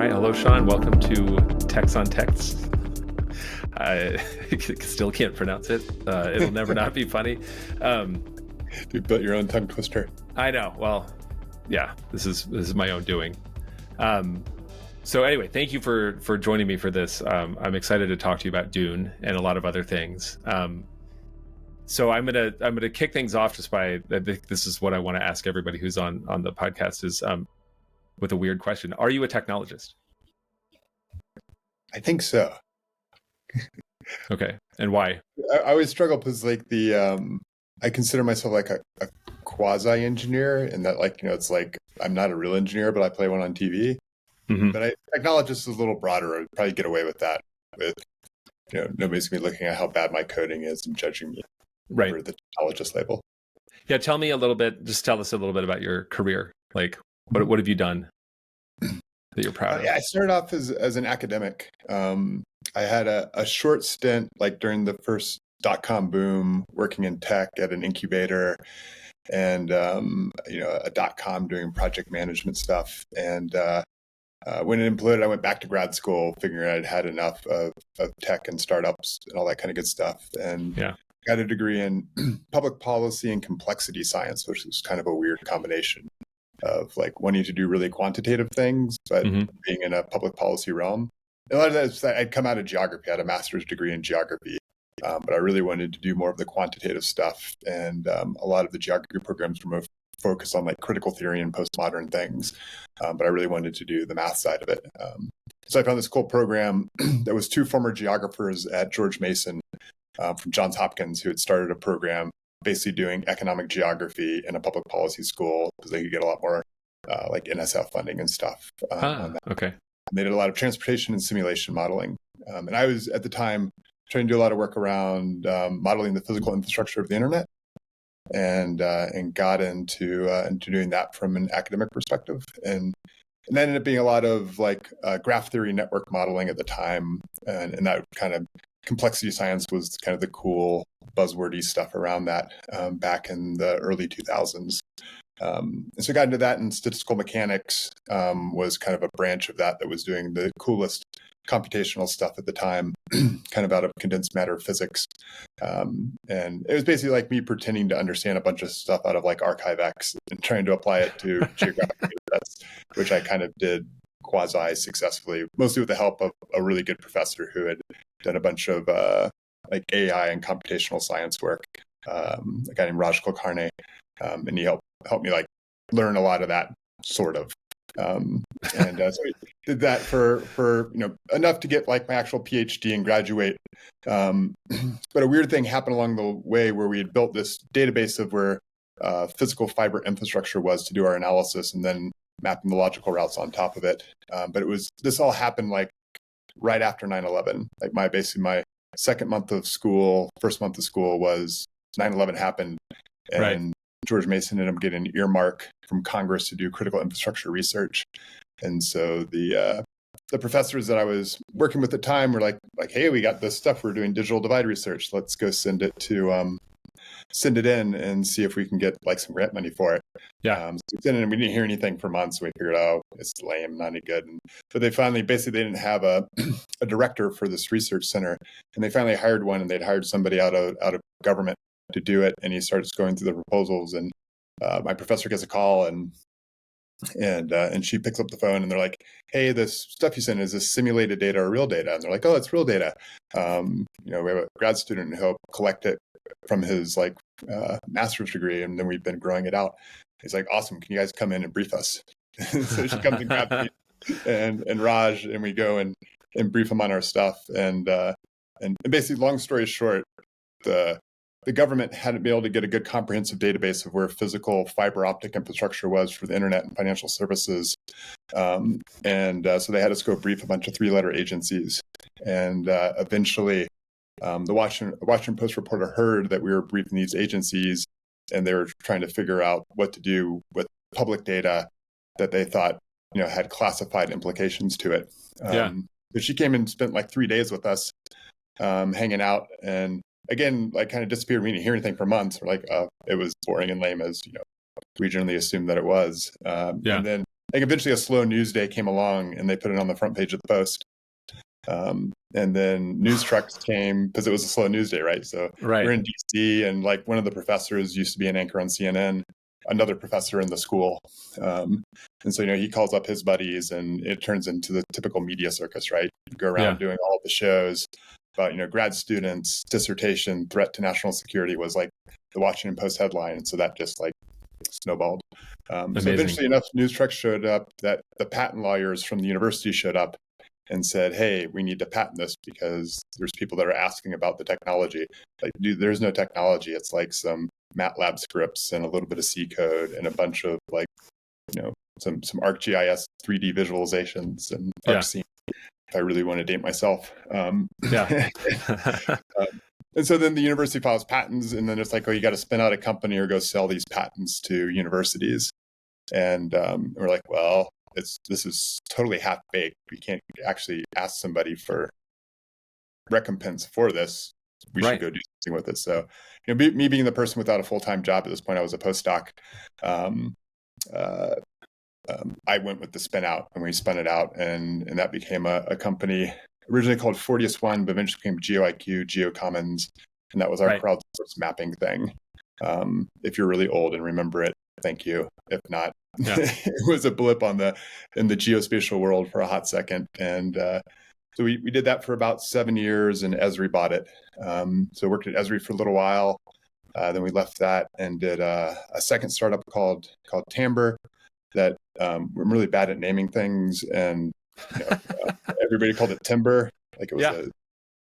right. Hello, Sean. Welcome to Text on Text. I still can't pronounce it. It'll never not be funny. You built your own tongue twister. I know. Well, yeah, this is my own doing. So anyway, thank you for joining me for this. I'm excited to talk to you about Dune and a lot of other things. So I'm gonna kick things off just by, I think this is what I want to ask everybody who's on the podcast is with a weird question. Are you a technologist? I think so. Okay, and why? I always struggle because like I consider myself like a quasi engineer, and that it's like I'm not a real engineer, but I play one on TV. Mm-hmm. But technologist is a little broader. I'd probably get away with that. With nobody's gonna be looking at how bad my coding is and judging me for the technologist label. Yeah, tell us a little bit about your career. Like, what have you done that you're proud of? Yeah, I started off as an academic. I had a short stint like during the first .com boom, working in tech at an incubator, and a .com doing project management stuff. And when it imploded, I went back to grad school, figuring I'd had enough of tech and startups and all that kind of good stuff. And got a degree in public policy and complexity science, which is kind of a weird combination of like wanting to do really quantitative things, but being in a public policy realm. And a lot of that is I'd come out of geography. I had a master's degree in geography, but I really wanted to do more of the quantitative stuff. And a lot of the geography programs were more focused on like critical theory and postmodern things. But I really wanted to do the math side of it. So I found this cool program that was two former geographers at George Mason from Johns Hopkins who had started a program basically doing economic geography in a public policy school because they could get a lot more like NSF funding and stuff. Okay. They did a lot of transportation and simulation modeling. And I was at the time trying to do a lot of work around modeling the physical infrastructure of the internet and got into doing that from an academic perspective. And that ended up being a lot of like graph theory network modeling at the time. And that kind of complexity science was kind of the cool buzzwordy stuff around that back in the early 2000s. And so I got into that, and statistical mechanics was kind of a branch of that was doing the coolest computational stuff at the time, kind of out of condensed matter physics. And it was basically like me pretending to understand a bunch of stuff out of like ArchiveX and trying to apply it to geographic datasets, which I kind of did quasi-successfully, mostly with the help of a really good professor who had done a bunch of like AI and computational science work, a guy named Raj Kulkarni, and he helped me like learn a lot of that sort of. So I did that for enough to get like my actual PhD and graduate. But a weird thing happened along the way where we had built this database of where physical fiber infrastructure was to do our analysis and then mapping the logical routes on top of it. But this all happened like right after 9/11. Like my second month of school, first month of school was 9/11 happened. And George Mason ended up getting an earmark from Congress to do critical infrastructure research. And so the professors that I was working with at the time were like, hey, we got this stuff. We're doing digital divide research. Let's go send it in and see if we can get like some grant money for it. So we sent it in, and we didn't hear anything for months. We figured, it's lame, not any good. But they finally, they didn't have a director for this research center, and they finally hired one, and they'd hired somebody out of government to do it. And he starts going through the proposals, and my professor gets a call, and she picks up the phone, and they're like, hey, this stuff you sent, is this simulated data or real data? And they're like, oh, it's real data. We have a grad student who helped collect it from his like master's degree, and then we've been growing it out. He's like, awesome, can you guys come in and brief us? So she comes and grabs me and Raj, and we go and brief them on our stuff. And basically, long story short, the government hadn't been able to get a good comprehensive database of where physical fiber optic infrastructure was for the internet and financial services. So they had us go brief a bunch of 3-letter agencies. And eventually, the Washington Post reporter heard that we were briefing these agencies, and they were trying to figure out what to do with public data that they thought had classified implications to it. But she came and spent like 3 days with us, hanging out, and again, like kind of disappeared. We didn't hear anything for months. We're like, it was boring and lame, as we generally assumed that it was. And then like eventually a slow news day came along and they put it on the front page of the Post. And then news trucks came because it was a slow news day, right? So Right. we're in DC, and like one of the professors used to be an anchor on CNN, another professor in the school. And so, he calls up his buddies and it turns into the typical media circus, right? You go around doing all the shows about, grad students, dissertation, threat to national security was like the Washington Post headline. And so that just like snowballed. So eventually enough news trucks showed up that the patent lawyers from the university showed up and said, hey, we need to patent this because there's people that are asking about the technology. Like, dude, there's no technology. It's like some MATLAB scripts and a little bit of C code and a bunch of like, some ArcGIS 3D visualizations and ArcScene, if I really want to date myself. And so then the university files patents, and then it's like, oh, you got to spin out a company or go sell these patents to universities. And we're like, well, this is totally half-baked. We can't actually ask somebody for recompense for this. We should go do something with it. So, me being the person without a full-time job at this point, I was a postdoc. I went with the spin out, and we spun it out, and that became a company originally called Fortius One, but eventually became GeoIQ, GeoCommons, and that was our crowdsourced mapping thing. If you're really old and remember it, thank you. If not, it was a blip in the geospatial world for a hot second. And so we did that for about 7 years, and Esri bought it. So worked at Esri for a little while. Then we left that and did a second startup called Timbre that we're really bad at naming things. And everybody called it Timber. Like it was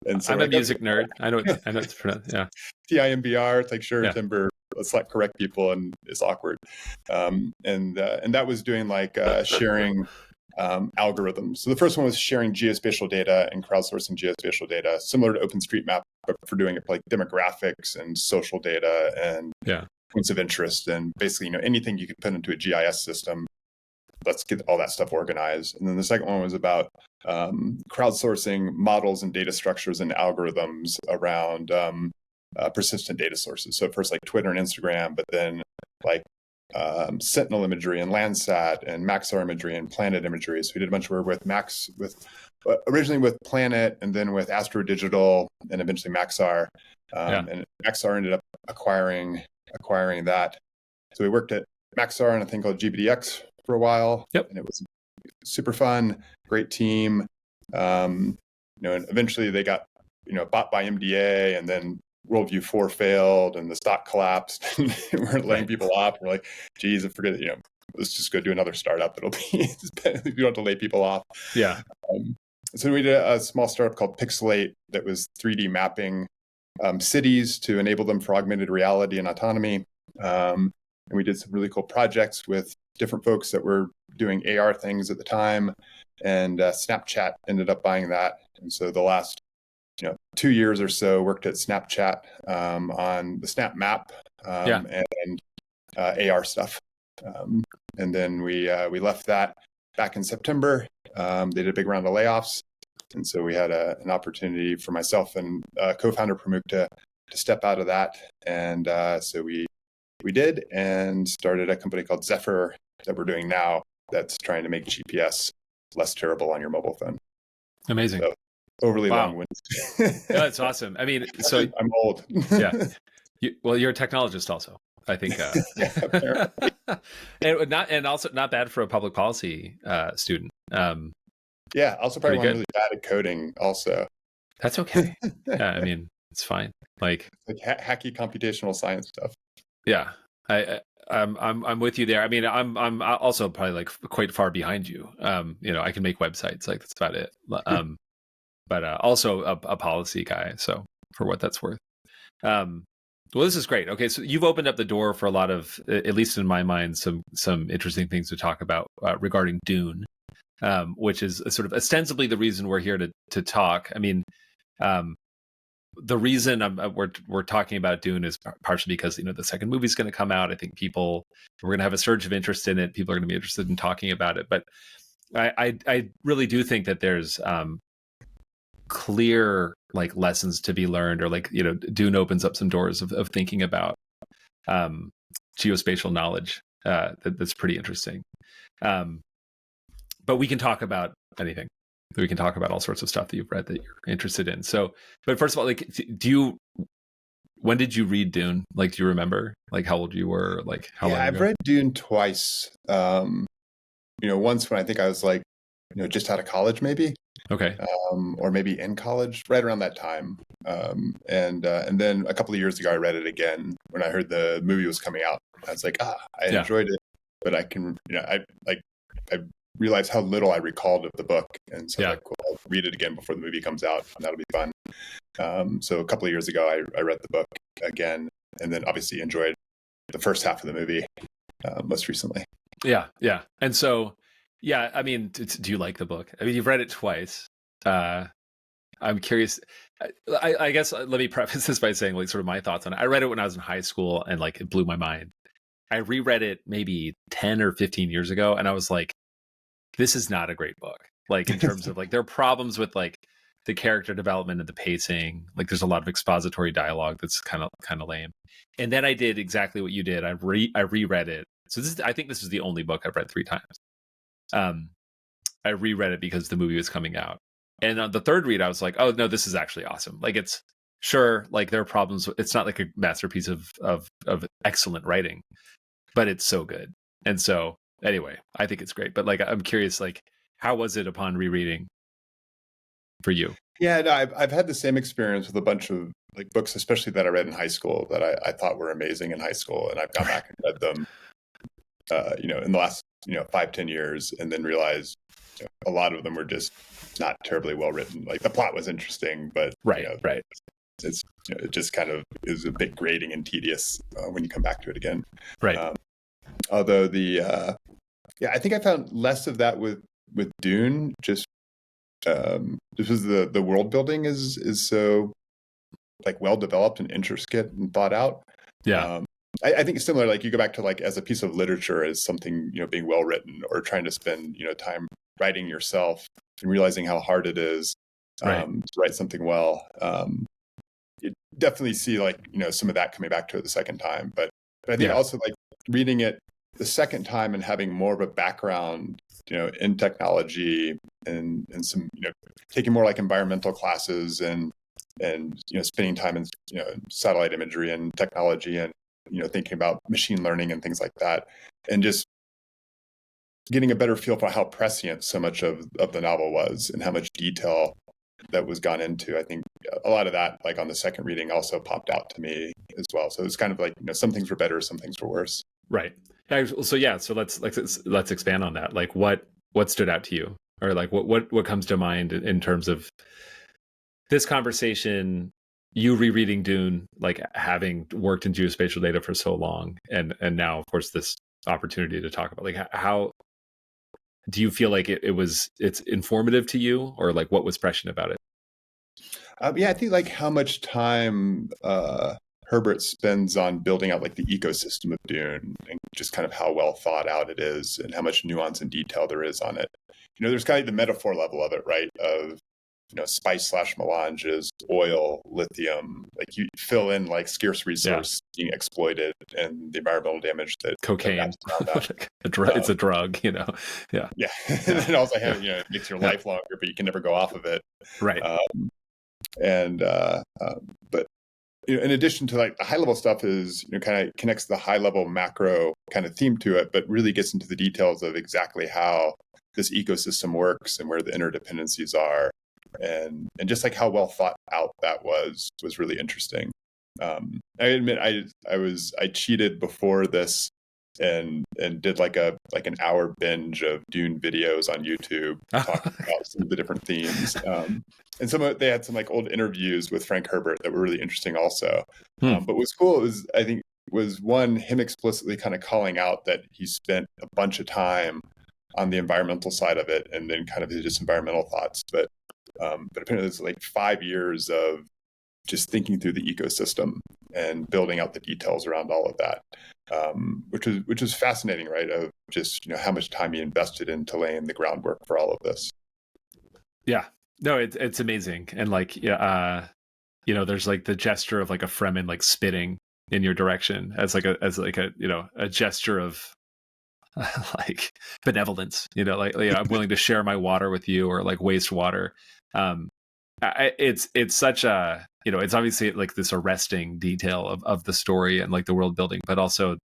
and so I'm a music nerd. I know it's pronounced. Yeah. TIMBR. It's like, sure, Timber. Let's like correct people, and it's awkward. And that was doing like sharing algorithms. So the first one was sharing geospatial data and crowdsourcing geospatial data, similar to OpenStreetMap, but for doing it for like demographics and social data and points of interest, and basically anything you could put into a GIS system. Let's get all that stuff organized. And then the second one was about crowdsourcing models and data structures and algorithms around persistent data sources. So at first like Twitter and Instagram, but then like Sentinel imagery and Landsat and Maxar imagery and Planet imagery. So we did a bunch of work with originally with Planet, and then with Astro Digital, and eventually Maxar. And Maxar ended up acquiring that. So we worked at Maxar on a thing called GBDX for a while, and it was super fun, great team. And eventually they got bought by MDA, and then Worldview 4 failed and the stock collapsed and we weren't laying people off. We're like, geez, I forget it, let's just go do another startup. It'll be, you don't have to lay people off. Yeah. So we did a small startup called Pixelate that was 3D mapping cities to enable them for augmented reality and autonomy. And we did some really cool projects with different folks that were doing AR things at the time. And Snapchat ended up buying that. And so the last 2 years or so worked at Snapchat on the Snap Map and AR stuff. And then we left that back in September. They did a big round of layoffs. And so we had an opportunity for myself and co-founder Pramuk to step out of that. And so we did, and started a company called Zephyr that we're doing now that's trying to make GPS less terrible on your mobile phone. Amazing. So, overly long-winded. That's awesome. I mean, so I'm old. You're a technologist also, I think. And also not bad for a public policy student. Also probably really bad at coding also. That's okay. I mean, it's fine. Like hacky computational science stuff. Yeah. I'm with you there. I mean, I'm also probably like quite far behind you. I can make websites, like that's about it. But also a policy guy. So for what that's worth. Well, this is great. Okay, so you've opened up the door for a lot of, at least in my mind, some interesting things to talk about regarding Dune, which is sort of ostensibly the reason we're here to talk. I mean, the reason we're talking about Dune is partially because the second movie is going to come out. I think we're going to have a surge of interest in it. People are going to be interested in talking about it. But I really do think that there's clear like lessons to be learned, or like Dune opens up some doors of thinking about geospatial knowledge that's pretty interesting. but we can talk about anything. We can talk about all sorts of stuff that you've read that you're interested in. So, but first of all, like, when did you read Dune? Like, do you remember like how old you were? Like how long I've ago? read Dune twice. Once when I think I was like, just out of college, maybe, Okay. or maybe in college, right around that time. And then a couple of years ago, I read it again when I heard the movie was coming out. I was like, I Yeah. enjoyed it, but I can, I realized how little I recalled of the book, and so I was like, cool, I'll read it again before the movie comes out, and that'll be fun. So a couple of years ago, I read the book again, and then obviously enjoyed the first half of the movie most recently. Yeah. And so, yeah, I mean, do you like the book? I mean, you've read it twice. I'm curious. I guess let me preface this by saying like sort of my thoughts on it. I read it when I was in high school and like it blew my mind. I reread it maybe 10 or 15 years ago and I was like, this is not a great book. Like in terms of like there are problems with like the character development and the pacing. Like there's a lot of expository dialogue that's kind of lame. And then I did exactly what you did. I reread it. So I think this is the only book I've read 3 times. I reread it because the movie was coming out. And on the third read, I was like, oh no, this is actually awesome. Like it's sure, like there are problems. It's not like a masterpiece of excellent writing, but it's so good. And so anyway, I think it's great. But like I'm curious, like how was it upon rereading for you? Yeah, no, I've had the same experience with a bunch of like books, especially that I read in high school that I thought were amazing in high school, and I've gone back and read them, in the last 5-10 years, and then realized a lot of them were just not terribly well written. Like the plot was interesting, but right. It's it just kind of is a bit grating and tedious when you come back to it again. Right. Although I think I found less of that with Dune. Just because the world building is so like well developed and intricate and thought out. Yeah. I think it's similar. Like you go back to like as a piece of literature as something being well written, or trying to spend time writing yourself and realizing how hard it is to write something well. You definitely see like some of that coming back to it the second time, but I think also like reading it the second time and having more of a background in technology and some taking more like environmental classes and spending time in satellite imagery and technology and thinking about machine learning and things like that, and just getting a better feel for how prescient so much of the novel was and how much detail that was gone into. I think a lot of that, like on the second reading, also popped out to me as well. So it's kind of like some things were better, some things were worse. Right. So let's expand on that. Like what stood out to you, or like what comes to mind in terms of this conversation? You rereading Dune, like having worked in geospatial data for so long, and now, of course, this opportunity to talk about like how do you feel like it's informative to you, or like what was prescient about it? I think like how much time Herbert spends on building out like the ecosystem of Dune, and just kind of how well thought out it is and how much nuance and detail there is on it. There's kind of the metaphor level of it, right? Of spice / melanges, oil, lithium, like you fill in like scarce resource being exploited and the environmental damage that cocaine, that it's a drug, yeah. And then also it makes your life longer, but you can never go off of it, right? But in addition to like the high level stuff is kind of connects the high level macro kind of theme to it, but really gets into the details of exactly how this ecosystem works and where the interdependencies are. And just like how well thought out that was really interesting. I admit I cheated before this and did like an hour binge of Dune videos on YouTube talking about some of the different themes. And they had some like old interviews with Frank Herbert that were really interesting also. But what's cool was one, him explicitly kind of calling out that he spent a bunch of time on the environmental side of it and then kind of his environmental thoughts. But apparently it's like 5 years of just thinking through the ecosystem and building out the details around all of that, which is fascinating, right? Of just how much time he invested into laying the groundwork for all of this. Yeah, no, it's amazing, and like there's like the gesture of like a Fremen like spitting in your direction as like a a gesture of like benevolence, I'm willing to share my water with you, or like wastewater. Um, it's such a, it's obviously like this arresting detail of the story and like the world building, but also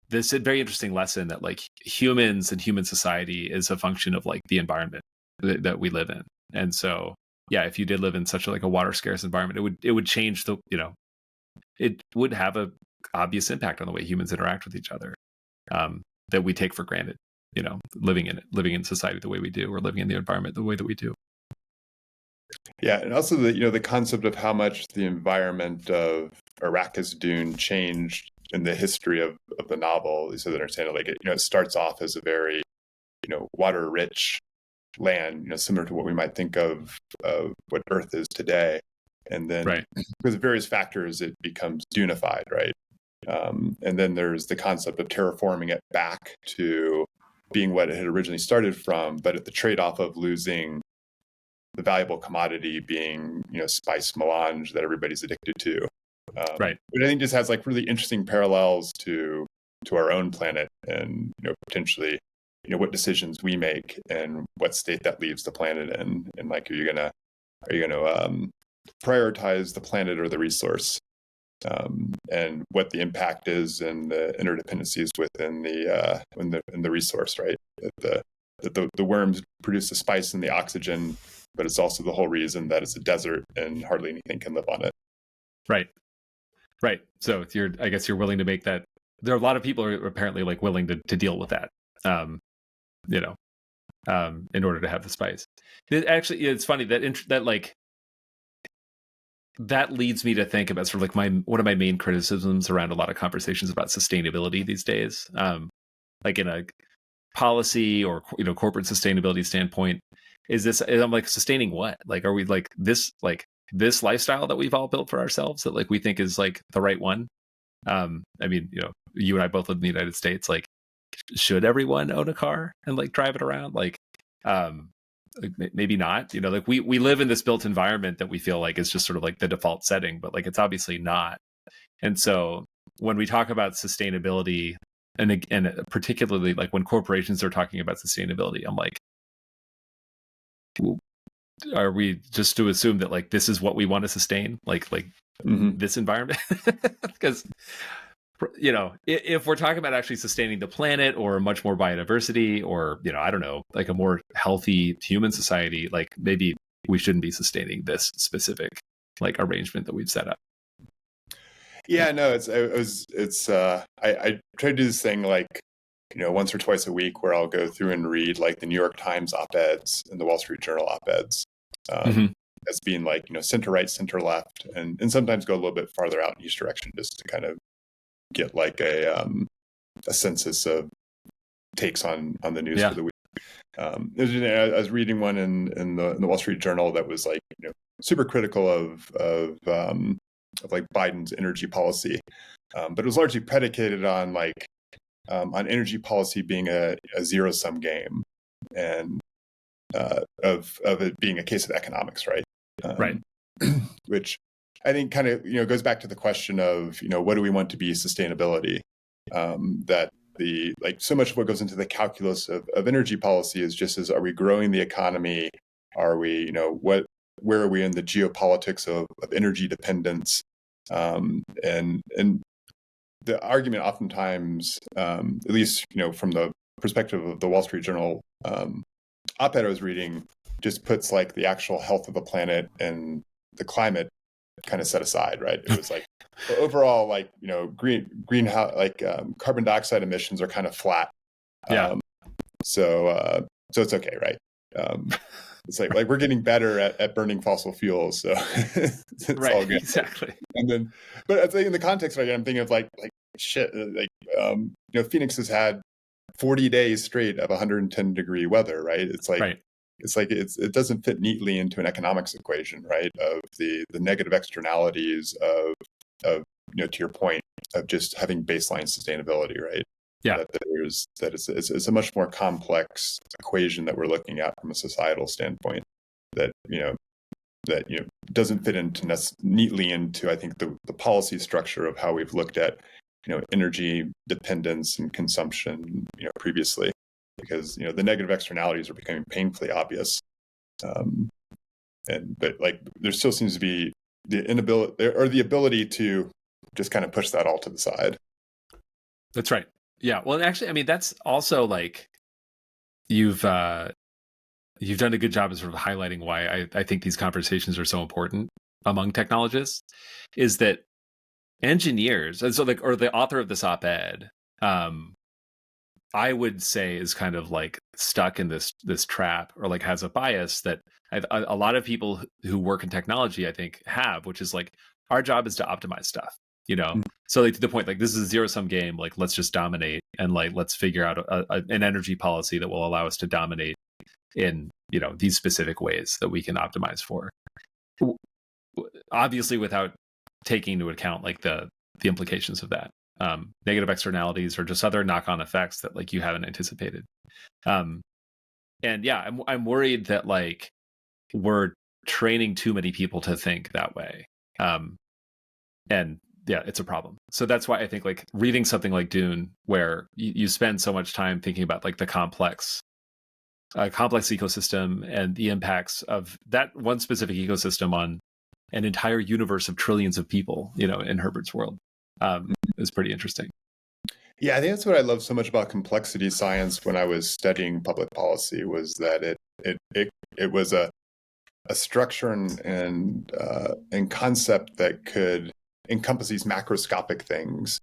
this very interesting lesson that like humans and human society is a function of like the environment that we live in. And so, yeah, if you did live in such a, like a water scarce environment, it would change it would have a obvious impact on the way humans interact with each other, that we take for granted, living in society the way we do, or living in the environment the way that we do. Yeah, and also the concept of how much the environment of Arrakis Dune changed in the history of the novel. So that understand it, like it starts off as a very water rich land, similar to what we might think of what Earth is today, and then Right. because of various factors it becomes Dunified, right? And then there's the concept of terraforming it back to being what it had originally started from, but at the trade-off of losing the valuable commodity being, spice melange that everybody's addicted to. Right. But I think this has like really interesting parallels to our own planet, and potentially, what decisions we make and what state that leaves the planet in, and like, are you gonna prioritize the planet or the resource, and what the impact is and the interdependencies within the resource, right? That the worms produce the spice and the oxygen, but it's also the whole reason that it's a desert and hardly anything can live on it. Right. So I guess you're willing to make that. There are a lot of people are apparently like willing to deal with that, in order to have the spice. Actually, it's funny that like that leads me to think about sort of like one of my main criticisms around a lot of conversations about sustainability these days, like in a policy or corporate sustainability standpoint, I'm like, sustaining what? Like, are we like this lifestyle that we've all built for ourselves that like we think is like the right one? I mean, you and I both live in the United States. Like, should everyone own a car and like drive it around? Like maybe not. Like we live in this built environment that we feel like is just sort of like the default setting, but like it's obviously not. And so when we talk about sustainability, and particularly like when corporations are talking about sustainability, I'm like, are we just to assume that like this is what we want to sustain, like this environment? Because if we're talking about actually sustaining the planet or much more biodiversity, or I don't know, like a more healthy human society, like maybe we shouldn't be sustaining this specific like arrangement that we've set up. Yeah, no, I try to do this thing like once or twice a week where I'll go through and read like the New York Times op-eds and the Wall Street Journal op-eds, as being like center right, center left, and sometimes go a little bit farther out in each direction just to kind of get like a census of takes on the news for the week. I was reading one in the Wall Street Journal that was like super critical of like Biden's energy policy, but it was largely predicated on like on energy policy being a zero-sum game, and of it being a case of economics, right? Right. Which I think kind of goes back to the question of what do we want to be sustainability? That the like so much of what goes into the calculus of energy policy is just as, are we growing the economy? Are we where are we in the geopolitics of energy dependence? And the argument oftentimes, at least from the perspective of the Wall Street Journal op-ed I was reading, just puts like the actual health of the planet and the climate kind of set aside, right? It was like overall, like greenhouse, like carbon dioxide emissions are kind of flat. So it's okay, right? It's like we're getting better at burning fossil fuels, so it's right, all good. Exactly. And then, but I think in the context, right, I'm thinking of like shit, like Phoenix has had 40 days straight of 110-degree weather, right? It's like right. It's like it doesn't fit neatly into an economics equation, right? Of the negative externalities of to your point of just having baseline sustainability, right? Yeah. It's a much more complex equation that we're looking at from a societal standpoint that doesn't fit into neatly into, I think, the policy structure of how we've looked at energy dependence and consumption, previously, because the negative externalities are becoming painfully obvious. But like there still seems to be the inability or the ability to just kind of push that all to the side. That's right. Yeah. Well, actually, I mean, that's also like you've done a good job of sort of highlighting why I think these conversations are so important among technologists, is that engineers, and so like, or the author of this op-ed, I would say is kind of like stuck in this trap, or like has a bias that a lot of people who work in technology, I think, have, which is like our job is to optimize stuff, So like to the point, like this is a zero-sum game. Like let's just dominate, and like let's figure out an energy policy that will allow us to dominate in these specific ways that we can optimize for. Obviously, without taking into account like the implications of that. Negative externalities or just other knock-on effects that like you haven't anticipated. And yeah, I'm worried that like we're training too many people to think that way. And yeah, it's a problem. So that's why I think like reading something like Dune, where you spend so much time thinking about like the complex ecosystem and the impacts of that one specific ecosystem on an entire universe of trillions of people, in Herbert's world, is pretty interesting. Yeah, I think that's what I love so much about complexity science when I was studying public policy, was that it was a structure and concept that could encompass these macroscopic things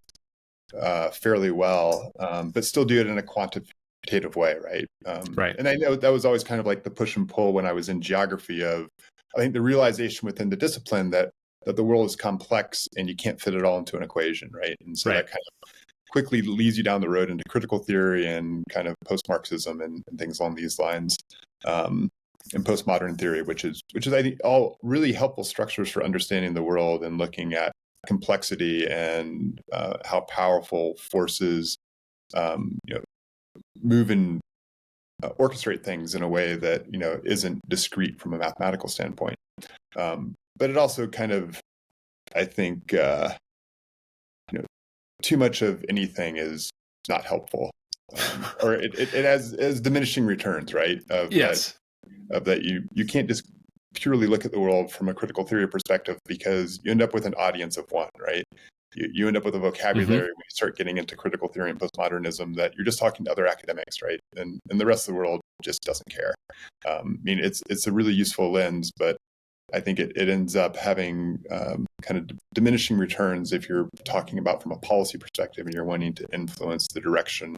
fairly well, but still do it in a quantitative way, right? Right. And I know that was always kind of like the push and pull when I was in geography of, I think, the realization within the discipline that the world is complex and you can't fit it all into an equation, right? And so that kind of quickly leads you down the road into critical theory and kind of post-Marxism and things along these lines, and postmodern theory, which is I think all really helpful structures for understanding the world and looking at complexity and how powerful forces move and orchestrate things in a way that isn't discrete from a mathematical standpoint. But it also kind of, I think, too much of anything is not helpful, or it has diminishing returns, right? Yes. That you can't just purely look at the world from a critical theory perspective, because you end up with an audience of one, right? You end up with a vocabulary when you start getting into critical theory and postmodernism that you're just talking to other academics, right? And the rest of the world just doesn't care. I mean, it's a really useful lens, but I think it ends up having kind of diminishing returns if you're talking about from a policy perspective and you're wanting to influence the direction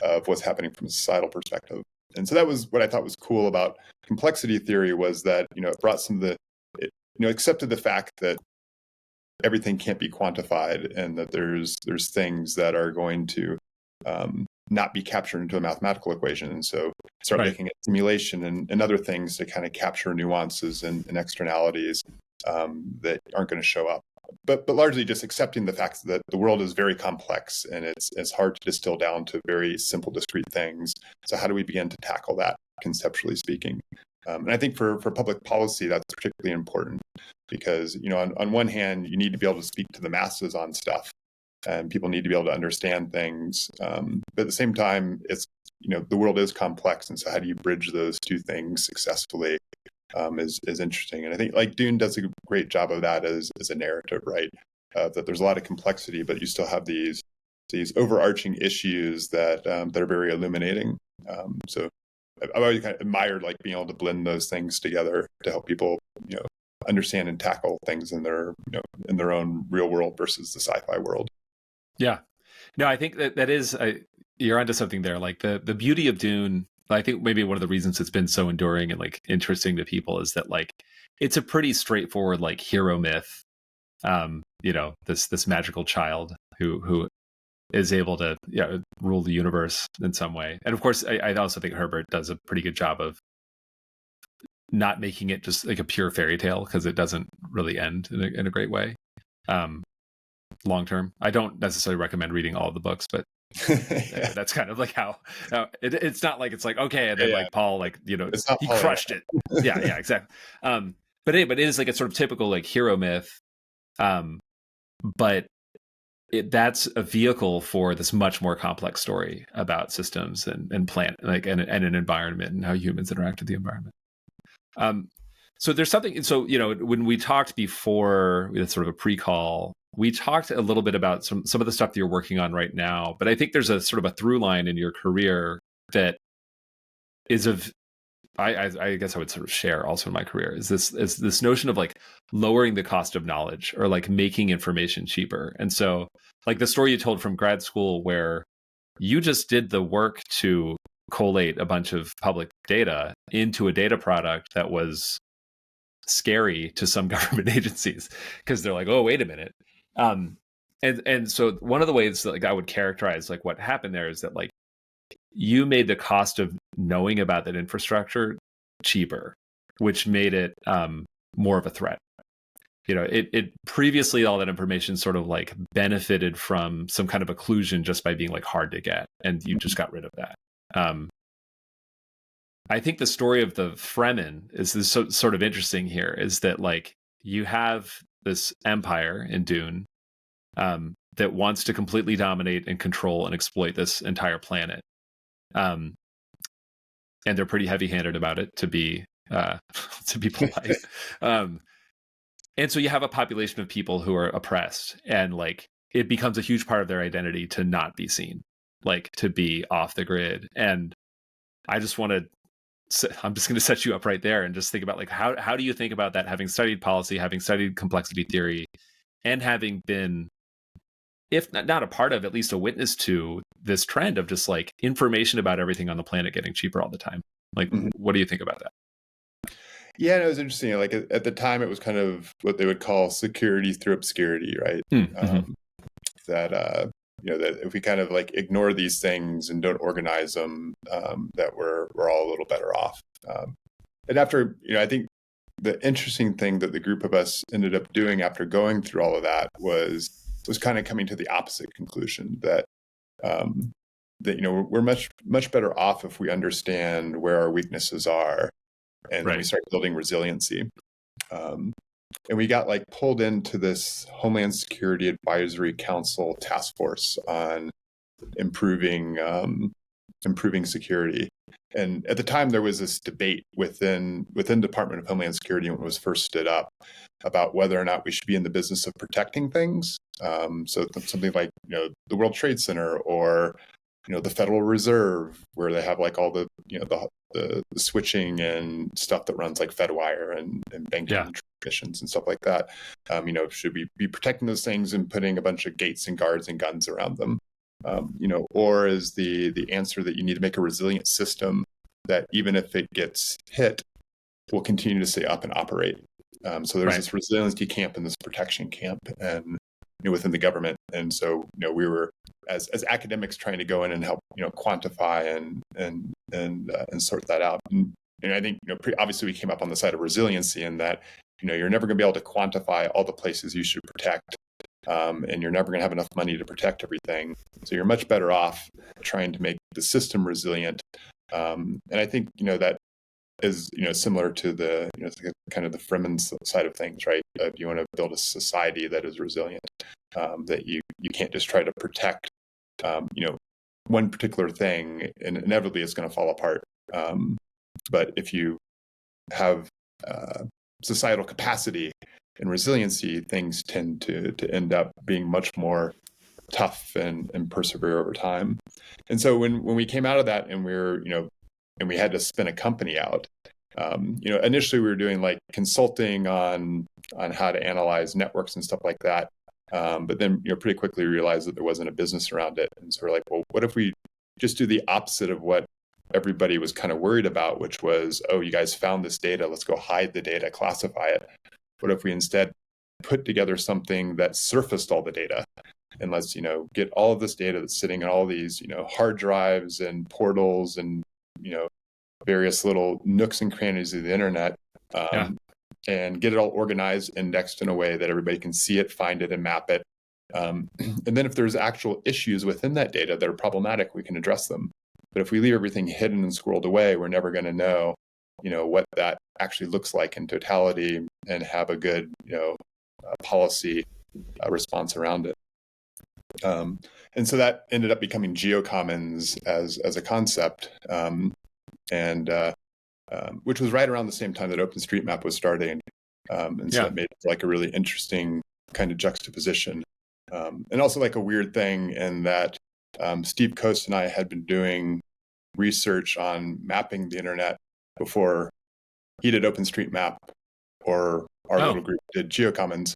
of what's happening from a societal perspective. And so that was what I thought was cool about complexity theory, was that it brought some of accepted the fact that everything can't be quantified, and that there's things that are going to not be captured into a mathematical equation. And so start looking at simulation and other things to kind of capture nuances and externalities that aren't going to show up. But largely just accepting the fact that the world is very complex and it's hard to distill down to very simple, discrete things. So how do we begin to tackle that, conceptually speaking? And I think for public policy, that's particularly important, because on one hand, you need to be able to speak to the masses on stuff, and people need to be able to understand things. But at the same time, it's the world is complex, and so how do you bridge those two things successfully is interesting. And I think like Dune does a great job of that as a narrative, right? That there's a lot of complexity, but you still have these overarching issues that are very illuminating. So I've always kind of admired like being able to blend those things together to help people understand and tackle things in their in their own real world versus the sci-fi world. Yeah, no, I think that is you're onto something there. Like the beauty of Dune, I think maybe one of the reasons it's been so enduring and like interesting to people is that like it's a pretty straightforward like hero myth. This magical child who is able to rule the universe in some way. And of course, I also think Herbert does a pretty good job of not making it just like a pure fairy tale, because it doesn't really end in a great way. Long term, I don't necessarily recommend reading all of the books, but that's kind of like how it's not like it's like okay, and then like Paul like he crushed it. yeah, exactly. But it is like a sort of typical like hero myth, but that's a vehicle for this much more complex story about systems and planet, like and an environment and how humans interact with the environment. So there's something. So when we talked before, we had sort of a pre-call. We talked a little bit about some of the stuff that you're working on right now, but I think there's a sort of a through line in your career that is of I guess I would sort of share also in my career is this notion of like lowering the cost of knowledge or like making information cheaper. And so like the story you told from grad school where you just did the work to collate a bunch of public data into a data product that was scary to some government agencies because they're like, oh, wait a minute. And so one of the ways that like I would characterize like what happened there is that like you made the cost of knowing about that infrastructure cheaper, which made it more of a threat. It previously all that information sort of like benefited from some kind of occlusion just by being like hard to get, and you just got rid of that. I think the story of the Fremen is this sort of interesting here, is that like you have this empire in Dune that wants to completely dominate and control and exploit this entire planet. And they're pretty heavy-handed about it, to be polite. And so you have a population of people who are oppressed, and like it becomes a huge part of their identity to not be seen, like to be off the grid. And I'm just going to set you up right there and just think about like how do you think about that, having studied policy, having studied complexity theory, and having been, if not a part of, at least a witness to this trend of just like information about everything on the planet getting cheaper all the time. Like, what do you think about that? Yeah, no, it was interesting. Like at the time, it was kind of what they would call security through obscurity, right? That that if we kind of like ignore these things and don't organize them, that we're all a little better off. And after, I think the interesting thing that the group of us ended up doing after going through all of that was kind of coming to the opposite conclusion that we're much better off if we understand where our weaknesses are, and then we start building resiliency. And we got like pulled into this Homeland Security Advisory Council task force on improving security. And at the time, there was this debate within Department of Homeland Security when it was first stood up about whether or not we should be in the business of protecting things. So something like the World Trade Center or the Federal Reserve, where they have like all the the switching and stuff that runs like FedWire and banking transmissions and stuff like that. Should we be protecting those things and putting a bunch of gates and guards and guns around them? Or is the answer that you need to make a resilient system that even if it gets hit, will continue to stay up and operate? So there's this resiliency camp and this protection camp, and within the government. And so we were as academics trying to go in and help quantify and sort that out. And I think obviously we came up on the side of resiliency, in that you're never going to be able to quantify all the places you should protect. And you're never going to have enough money to protect everything. So you're much better off trying to make the system resilient. And I think, that is, similar to the, kind of the Fremen side of things, right? You want to build a society that is resilient, that you can't just try to protect, one particular thing, and inevitably it's going to fall apart. But if you have societal capacity and resiliency, things tend to end up being much more tough and persevere over time. And so when we came out of that, and and we had to spin a company out, initially we were doing like consulting on how to analyze networks and stuff like that. But then, pretty quickly realized that there wasn't a business around it. And so we're like, well, what if we just do the opposite of what everybody was kind of worried about, which was, oh, you guys found this data, let's go hide the data, classify it. What if we instead put together something that surfaced all the data, and let's, get all of this data that's sitting in all these, hard drives and portals and, various little nooks and crannies of the internet, and get it all organized, indexed in a way that everybody can see it, find it, and map it. And then if there's actual issues within that data that are problematic, we can address them. But if we leave everything hidden and squirreled away, we're never going to know, what that actually looks like in totality, and have a good, policy response around it. And so that ended up becoming geocommons as a concept, and which was right around the same time that OpenStreetMap was starting. And so Yeah. that made it like a really interesting kind of juxtaposition. And also like a weird thing in that Steve Coast and I had been doing research on mapping the internet before he did OpenStreetMap, or our Oh. little group did geocommons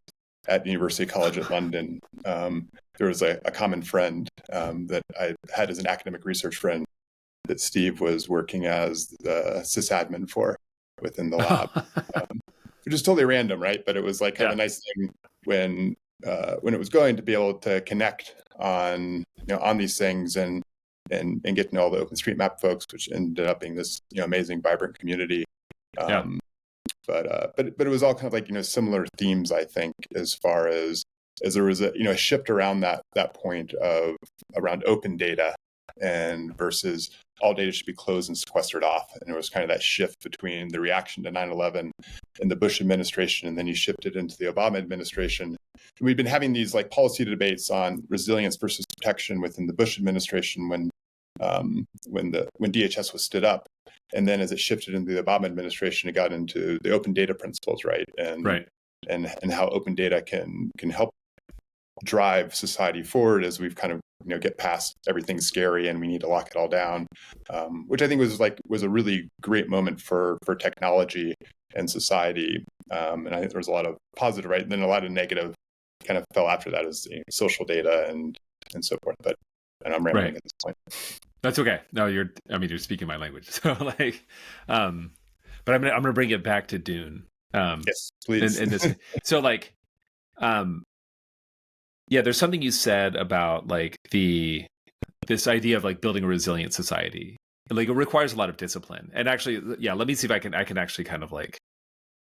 at University College at London. There was a common friend that I had as an academic research friend that Steve was working as the sysadmin for within the lab, which is totally random, right? But it was like kind of a nice thing when it was going to be able to connect on on these things and get to know all the OpenStreetMap folks, which ended up being this amazing, vibrant community. But it was all kind of like similar themes, I think, as far as there was a shift around that point of around open data and versus all data should be closed and sequestered off. And there was kind of that shift between the reaction to 9/11 and the Bush administration, and then you shifted into the Obama administration. And we've been having these like policy debates on resilience versus protection within the Bush administration when DHS was stood up. And then as it shifted into the Obama administration, it got into the open data principles, right? And how open data can help drive society forward as we've kind of get past everything scary and we need to lock it all down, which I think was a really great moment for technology and society. And I think there was a lot of positive, right? And then a lot of negative kind of fell after that as social data and so forth. But and I'm rambling at this point. That's okay. No, you're speaking my language. So like, but I'm gonna bring it back to Dune. Yes, please. So like, yeah, there's something you said about like this idea of like building a resilient society. Like it requires a lot of discipline. And actually, yeah, let me see if I can actually kind of like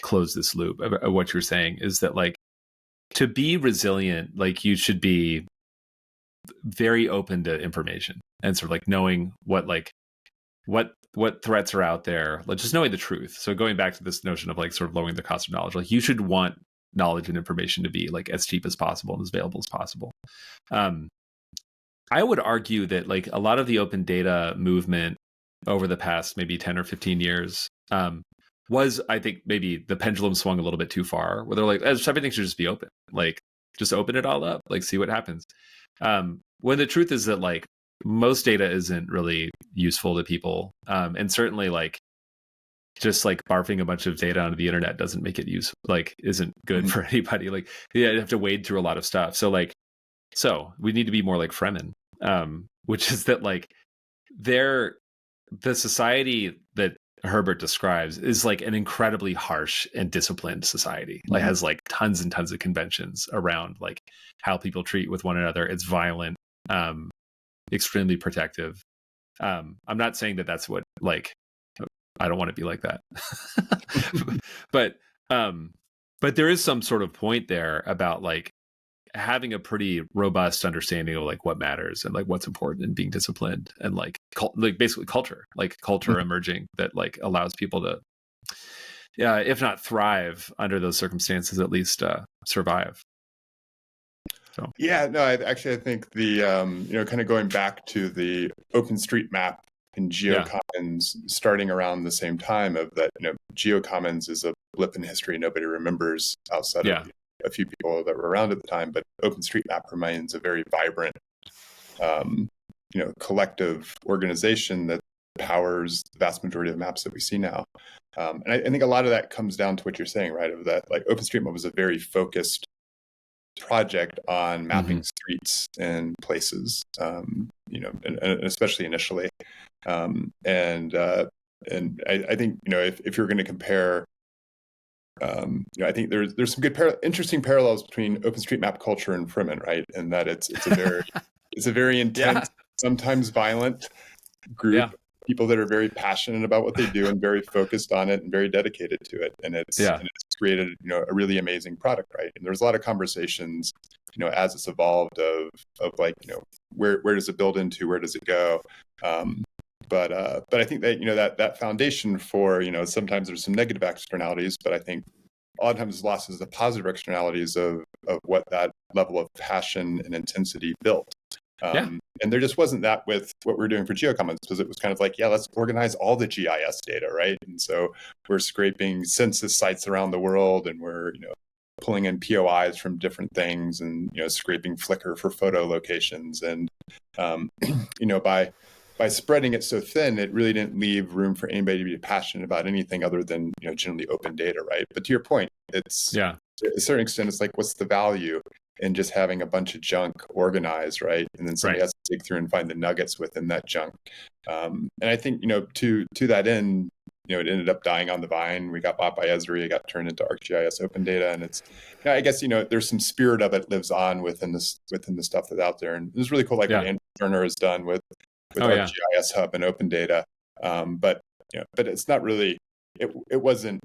close this loop of what you're saying is that like to be resilient, like you should be very open to information and sort of like knowing what threats are out there, like just knowing the truth. So going back to this notion of like sort of lowering the cost of knowledge, like you should want knowledge and information to be like as cheap as possible and as available as possible. I would argue that like a lot of the open data movement over the past maybe 10 or 15 years was, I think maybe the pendulum swung a little bit too far where they're like, everything should just be open. Like just open it all up, like see what happens. When the truth is that like most data isn't really useful to people. And certainly like just like barfing a bunch of data onto the internet doesn't make it useful, like isn't good for anybody. Like you have to wade through a lot of stuff. So we need to be more like Fremen, which is that like the society that Herbert describes is like an incredibly harsh and disciplined society. Like has like tons and tons of conventions around like how people treat with one another. It's violent, extremely protective. I'm not saying that that's what like I don't want to be like that. but there is some sort of point there about like having a pretty robust understanding of like what matters and like what's important and being disciplined and like basically culture emerging that like allows people to if not thrive under those circumstances, at least survive. So yeah, no, I think the kind of going back to the OpenStreetMap and geocommons starting around the same time of that, geocommons is a blip in history nobody remembers outside of a few people that were around at the time, but OpenStreetMap remains a very vibrant, collective organization that powers the vast majority of maps that we see now. And I think a lot of that comes down to what you're saying, right? Of that, like OpenStreetMap was a very focused project on mapping streets and places, and especially initially. And I think if you're going to compare, I think there's some good interesting parallels between OpenStreetMap culture and Fremen, right? And that it's a very intense, sometimes violent group. People that are very passionate about what they do and very focused on it and very dedicated to it. And it's created, a really amazing product, right? And there's a lot of conversations, as it's evolved of like, where does it build into, where does it go? But I think that, that foundation for, sometimes there's some negative externalities, but I think a lot of times lost is the positive externalities of what that level of passion and intensity built. Yeah. And there just wasn't that with what we're doing for GeoCommons, because it was kind of like, yeah, let's organize all the GIS data, right? And so we're scraping census sites around the world, and we're, pulling in POIs from different things, and, scraping Flickr for photo locations. And, by spreading it so thin, it really didn't leave room for anybody to be passionate about anything other than, generally open data, right? But to your point, it's, Yeah. to a certain extent, it's like, what's the value in just having a bunch of junk organized, right? And then somebody Right. has to dig through and find the nuggets within that junk. And I think, to that end, it ended up dying on the vine. We got bought by Esri. It got turned into ArcGIS Open Data, and it's, I guess, there's some spirit of it lives on within the stuff that's out there, and it was really cool, like what Andrew Turner has done with ArcGIS Hub and Open Data. But it's not really. It wasn't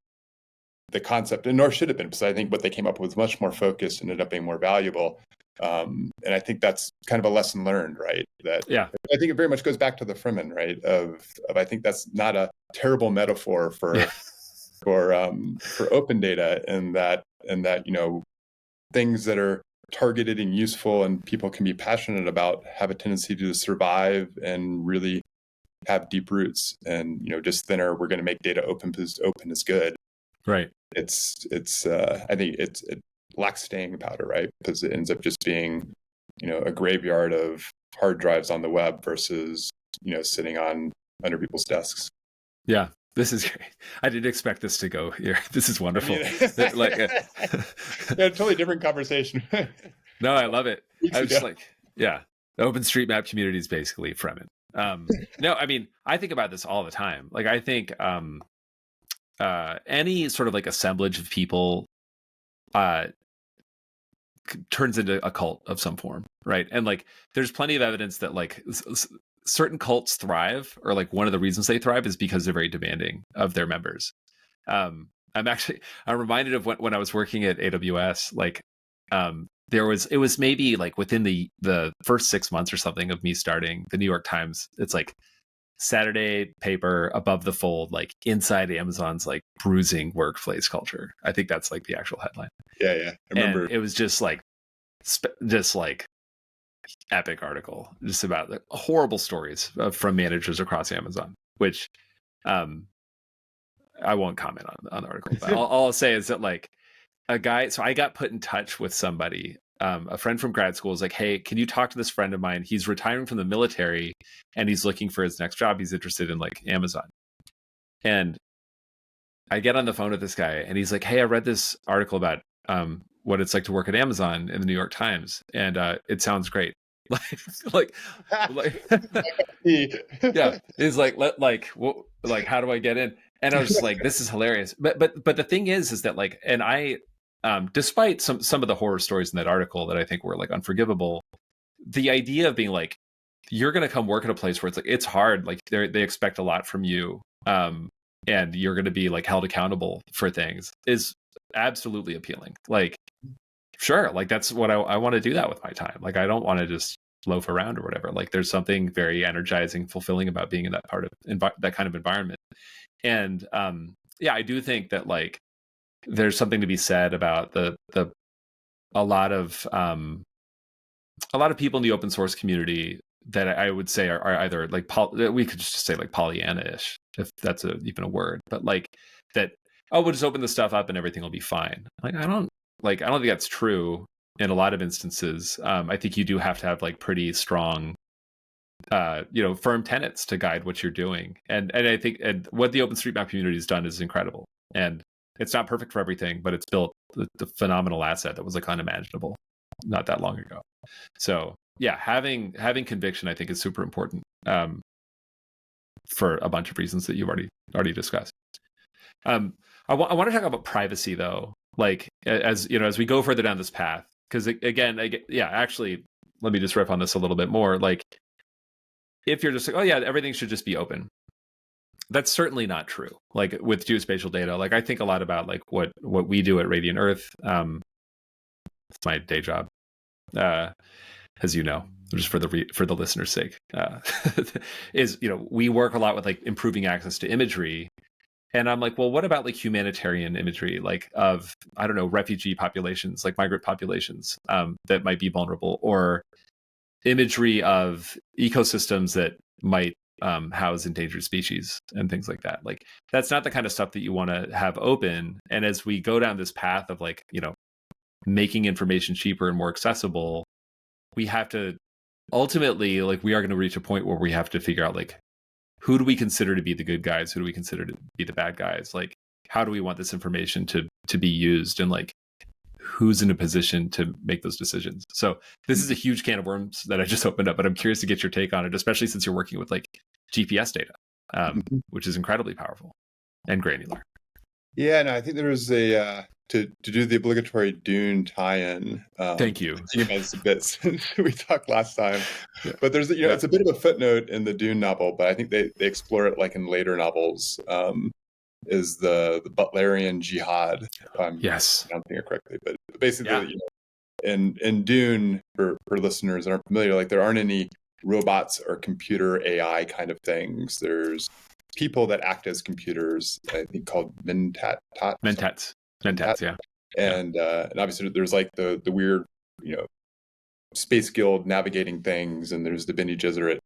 the concept, and nor should it have been, because I think what they came up with was much more focused and ended up being more valuable. And I think that's kind of a lesson learned, right? That I think it very much goes back to the Fremen, right? Of I think that's not a terrible metaphor for open data, and that things that are targeted and useful and people can be passionate about have a tendency to survive and really have deep roots. And just thinner, we're going to make data open because open is good. Right. It's I think it lacks staying powder, right? Because it ends up just being a graveyard of hard drives on the web versus sitting under people's desks. Yeah, this is great. I didn't expect this to go here. This is wonderful. Totally different conversation. No, I love it. I was just like, the OpenStreetMap community is basically Fremen. No, I mean, I think about this all the time. Like, I think any sort of like assemblage of people turns into a cult of some form, right? And like, there's plenty of evidence that like certain cults thrive, or like one of the reasons they thrive is because they're very demanding of their members. I'm reminded of when I was working at AWS, like it was maybe like within the first 6 months or something of me starting the New York Times. It's like Saturday paper above the fold, like inside Amazon's like bruising workplace culture. I think that's like the actual headline. Yeah. I remember. And it was just like epic article just about the horrible stories from managers across Amazon, which I won't comment on the article, but all I'll say is that like a guy, so I got put in touch with somebody, a friend from grad school is like, hey, can you talk to this friend of mine? He's retiring from the military and he's looking for his next job. He's interested in like Amazon. And I get on the phone with this guy and he's like, hey, I read this article about what it's like to work at Amazon in the New York Times, and it sounds great. like yeah, he's like, how do I get in? And I was just like, this is hilarious. But the thing is that like, and I, despite some of the horror stories in that article that I think were like unforgivable, the idea of being like, you're going to come work at a place where it's like, it's hard, like they expect a lot from you, and you're going to be like held accountable for things is absolutely appealing. Like, sure, like that's what I want to do that with my time. Like, I don't want to just loaf around or whatever. Like, there's something very energizing, fulfilling about being in that part of that kind of environment. And I do think that like there's something to be said about a lot of people in the open source community that I would say are either like we could just say like Pollyanna-ish, if that's even a word, but like that, oh, we'll just open the stuff up and everything will be fine. Like, I don't think that's true in a lot of instances. I think you do have to have like pretty strong firm tenets to guide what you're doing. And I think what the OpenStreetMap community has done is incredible. And it's not perfect for everything, but it's built the phenomenal asset that was like unimaginable not that long ago. So yeah, having conviction, I think, is super important for a bunch of reasons that you've already discussed. I want to talk about privacy though, like as we go further down this path, because again, actually, let me just riff on this a little bit more. Like, if you're just like, oh yeah, everything should just be open, that's certainly not true. Like with geospatial data, like I think a lot about like what we do at Radiant Earth. It's my day job, as you know, just for the listener's sake, is we work a lot with like improving access to imagery, And I'm like, well, what about like humanitarian imagery, like of, I don't know, refugee populations, like migrant populations that might be vulnerable, or imagery of ecosystems that might house endangered species and things like that. Like that's not the kind of stuff that you want to have open. And as we go down this path of like, making information cheaper and more accessible, we have to ultimately, like, we are going to reach a point where we have to figure out like, who do we consider to be the good guys? Who do we consider to be the bad guys? Like, how do we want this information to be used? And like, who's in a position to make those decisions? So this is a huge can of worms that I just opened up, but I'm curious to get your take on it, especially since you're working with like GPS data, which is incredibly powerful and granular. Yeah, no, I think there was a to do the obligatory Dune tie-in. Thank you. Thinking about this a bit since we talked last time, Yeah. but there's it's a bit of a footnote in the Dune novel, but I think they explore it like in later novels. Is the Butlerian jihad, if I'm pronouncing it correctly, but basically, in Dune, for listeners that aren't familiar, like there aren't any robots or computer AI kind of things. There's people that act as computers, I think called Mentats, yeah. And obviously there's like the weird, Space Guild navigating things, and there's the Bene Gesserit.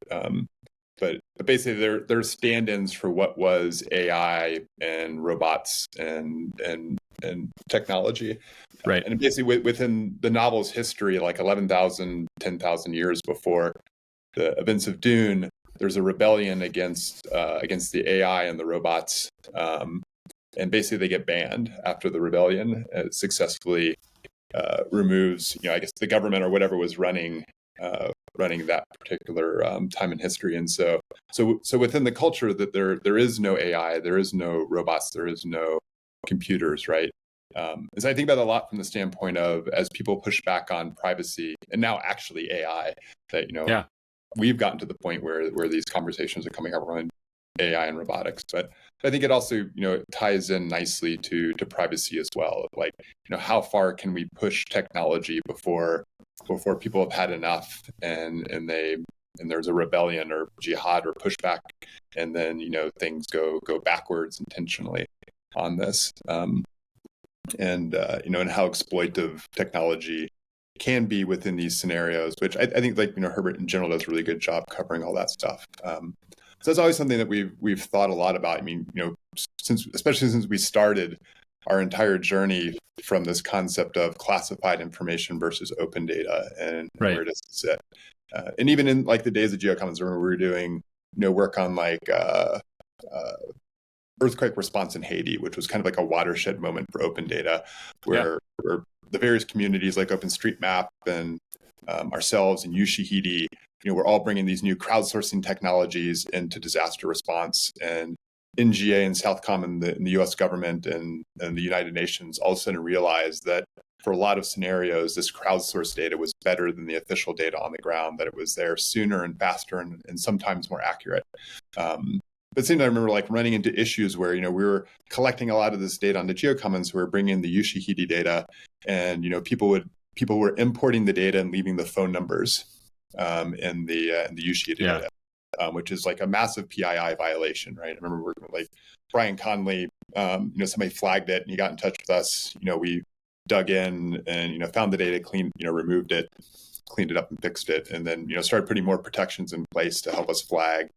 But basically they're stand-ins for what was AI and robots and technology. Right. And basically within the novel's history, like 11,000, 10,000 years before the events of Dune, there's a rebellion against the AI and the robots. And basically they get banned after the rebellion. It successfully removes, I guess the government or whatever was running that particular time in history. And so within the culture that there is no AI, there is no robots, there is no computers, right? And so I think about it a lot from the standpoint of, as people push back on privacy and now actually AI, that we've gotten to the point where these conversations are coming up around AI and robotics. But I think it also ties in nicely to privacy as well. Like, how far can we push technology before people have had enough and there's a rebellion or jihad or pushback, and then things go backwards intentionally on this, and how exploitive technology can be within these scenarios, which I think like Herbert in general does a really good job covering all that stuff. So that's always something that we've thought a lot about. I mean, especially since we started our entire journey from this concept of classified information versus open data and where does it sit. And even in like the days of GeoCommons, where we were doing work on like earthquake response in Haiti, which was kind of like a watershed moment for open data, where the various communities like OpenStreetMap and ourselves and Ushahidi, we're all bringing these new crowdsourcing technologies into disaster response. And NGA and Southcom and the U.S. government and the United Nations all of a sudden realized that for a lot of scenarios, this crowdsourced data was better than the official data on the ground, that it was there sooner and faster and sometimes more accurate. But at the same time, I remember like running into issues where, we were collecting a lot of this data on the GeoCommons, we were bringing in the Ushahidi data, and, people were importing the data and leaving the phone numbers in the Ushahidi data, which is like a massive PII violation, right? I remember working with like Brian Conley, somebody flagged it and he got in touch with us. We dug in and, found the data, removed it, cleaned it up and fixed it, and then, started putting more protections in place to help us flag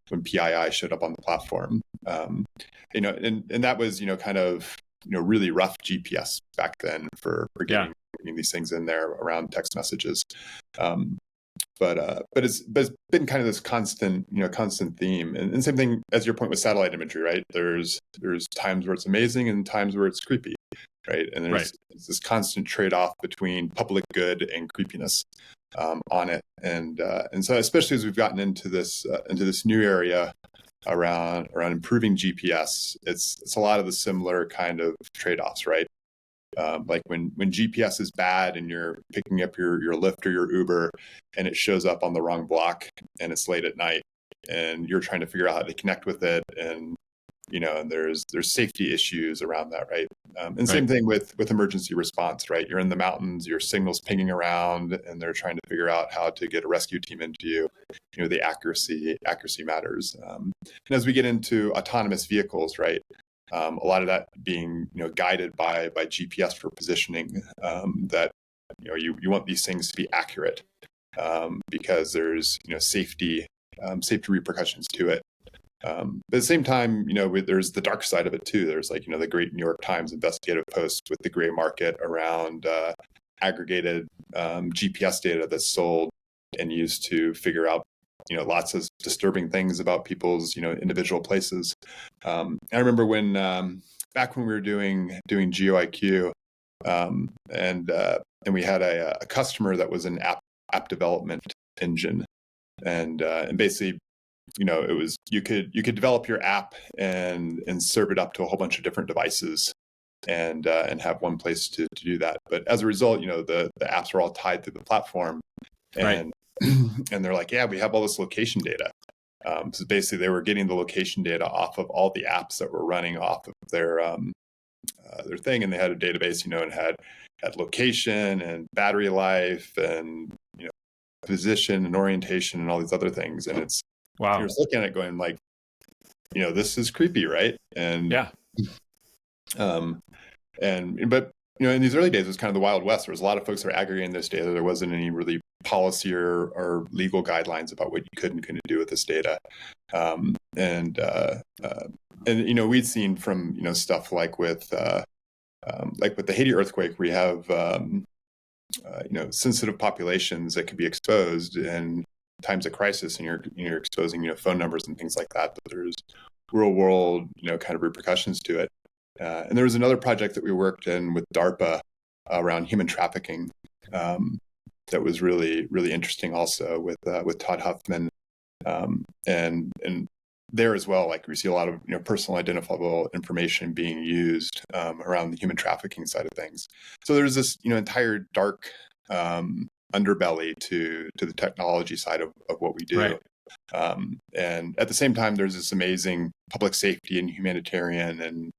when PII showed up on the platform. And that was, kind of, really rough GPS back then for getting these things in there around text messages. But it's been kind of this constant theme, and same thing as your point with satellite imagery, right? There's times where it's amazing and times where it's creepy, right? And there's this constant trade-off between public good and creepiness on it, and so especially as we've gotten into this new area around improving GPS, it's a lot of the similar kind of trade-offs, right? Like when GPS is bad and you're picking up your Lyft or your Uber and it shows up on the wrong block and it's late at night and you're trying to figure out how to connect with it, and and there's safety issues around that, right? And same thing with emergency response, right? You're in the mountains, your signal's pinging around, and they're trying to figure out how to get a rescue team into you. The accuracy matters. And as we get into autonomous vehicles, right? A lot of that being guided by GPS for positioning. That you want these things to be accurate because there's safety repercussions to it. But at the same time, there's the dark side of it too. There's the great New York Times investigative post with the gray market around aggregated GPS data that's sold and used to figure out lots of disturbing things about people's individual places. I remember when back when we were doing GeoIQ, and we had a customer that was an app development engine, and basically it was you could develop your app and serve it up to a whole bunch of different devices and have one place to do that. But as a result, the apps are all tied through the platform, and and they're like, yeah, we have all this location data. So basically, they were getting the location data off of all the apps that were running off of their thing, and they had a database, and had location and battery life and position and orientation and all these other things. And it's wow, you're looking at it going like, this is creepy, right? And yeah, but in these early days, it was kind of the Wild West. There was a lot of folks that were aggregating this data. There wasn't any really policy or legal guidelines about what you could and couldn't do with this data. And we'd seen from stuff like with the Haiti earthquake, we have sensitive populations that could be exposed in times of crisis, and you're exposing phone numbers and things like that. But there's real world kind of repercussions to it. And there was another project that we worked in with DARPA around human trafficking that was really, really interesting also with Todd Huffman. And there as well, like we see a lot of personal identifiable information being used around the human trafficking side of things. So there's this entire dark underbelly to the technology side of what we do. Right. And at the same time, there's this amazing public safety and humanitarian and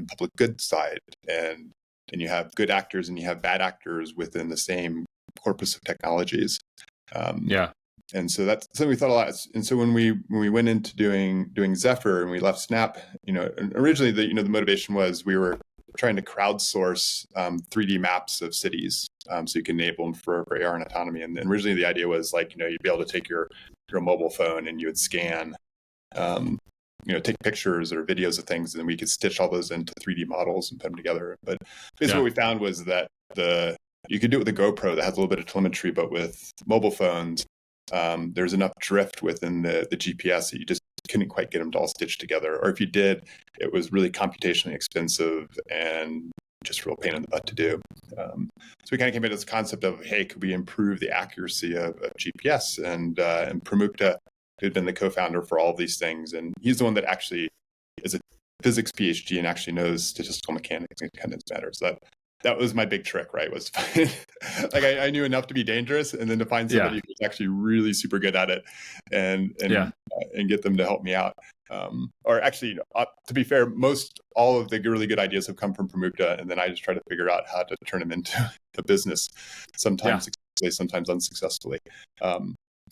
public good side, and you have good actors and you have bad actors within the same corpus of technologies. And so that's something we thought a lot. And so when we went into doing Zephyr and we left Snap, originally the motivation was we were trying to crowdsource 3D maps of cities, so you can enable them for AR and autonomy. And originally the idea was like you'd be able to take your mobile phone and you would scan, take pictures or videos of things, and then we could stitch all those into 3D models and put them together. But basically what we found was that you could do it with a GoPro that has a little bit of telemetry, but with mobile phones, there's enough drift within the GPS that you just couldn't quite get them to all stitch together. Or if you did, it was really computationally expensive and just real pain in the butt to do. So we kind of came into this concept of, hey, could we improve the accuracy of GPS? And Pramukta, who'd been the co-founder for all of these things, and he's the one that actually is a physics PhD and actually knows statistical mechanics and attendance matters. That was my big trick, right? Was like I knew enough to be dangerous, and then to find somebody who's actually really super good at it, and get them to help me out. Or actually, to be fair, all of the really good ideas have come from Pramukta, and then I just try to figure out how to turn them into a business, sometimes successfully, sometimes unsuccessfully.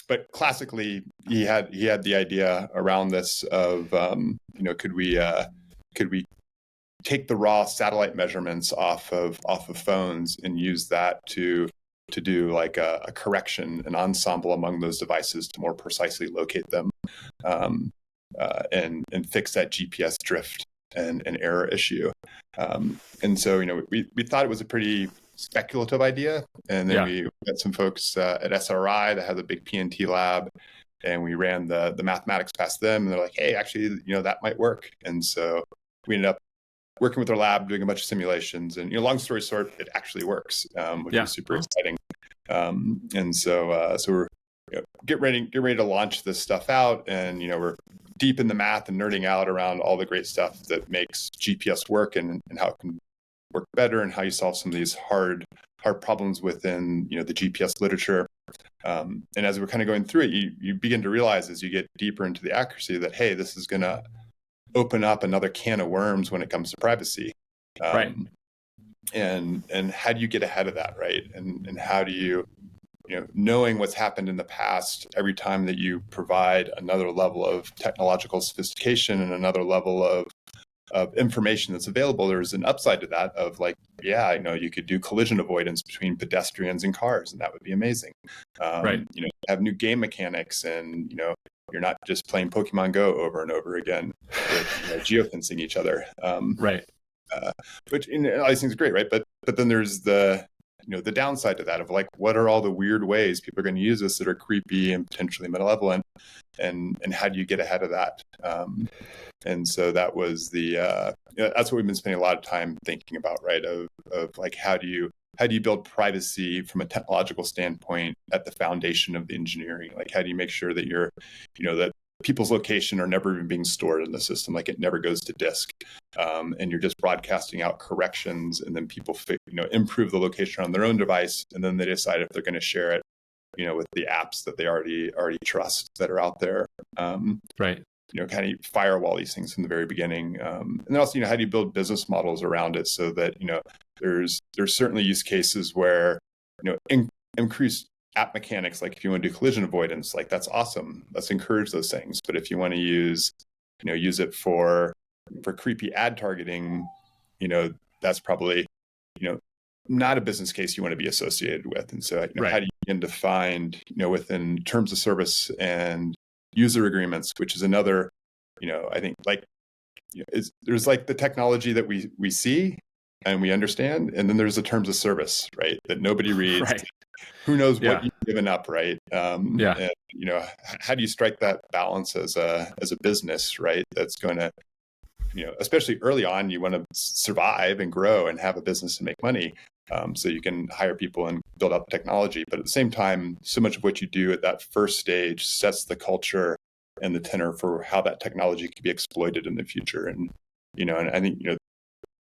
But classically, he had the idea around this of could we take the raw satellite measurements off of phones and use that to do like a correction, an ensemble among those devices to more precisely locate them, and fix that GPS drift and error issue. And so we thought it was a pretty speculative idea, and then we got some folks at SRI that has a big PNT lab, and we ran the mathematics past them, and they're like, hey, actually that might work. And so we ended up working with our lab, doing a bunch of simulations, and long story short, it actually works, which is super exciting. And so we're get ready to launch this stuff out, and we're deep in the math and nerding out around all the great stuff that makes GPS work and how it can work better, and how you solve some of these hard problems within the GPS literature. And as we're kind of going through it, you begin to realize as you get deeper into the accuracy that, hey, this is going to open up another can of worms when it comes to privacy. Right. And how do you get ahead of that, right? And how do you, knowing what's happened in the past, every time that you provide another level of technological sophistication and another level of information that's available, there's an upside to that of like, yeah, you could do collision avoidance between pedestrians and cars, and that would be amazing. Right. Have new game mechanics, and you're not just playing Pokemon Go over and over again with geofencing each other. Right. Which all these things are great, right? But then there's the downside to that of like, what are all the weird ways people are going to use this that are creepy and potentially malevolent, and how do you get ahead of that? And so that was that's what we've been spending a lot of time thinking about, right? Of like, how do you build privacy from a technological standpoint at the foundation of the engineering? Like, how do you make sure that that people's location are never even being stored in the system, like it never goes to disk, and you're just broadcasting out corrections, and then people improve the location on their own device, and then they decide if they're going to share it, with the apps that they already trust that are out there. Right. Kind of firewall these things from the very beginning, and then also, how do you build business models around it so that there's certainly use cases where increased app mechanics, like if you want to do collision avoidance, like that's awesome. Let's encourage those things. But if you want to use it for creepy ad targeting, that's probably not a business case you want to be associated with. And so Right. How do you begin to find within terms of service and user agreements, which is another I think like there's like the technology that we see and we understand, and then there's the terms of service, right, that nobody reads. Right. Who knows what you've given up, right? And how do you strike that balance as a business, right? That's going to, especially early on, you want to survive and grow and have a business and make money, so you can hire people and build out the technology. But at the same time, so much of what you do at that first stage sets the culture and the tenor for how that technology can be exploited in the future. And and I think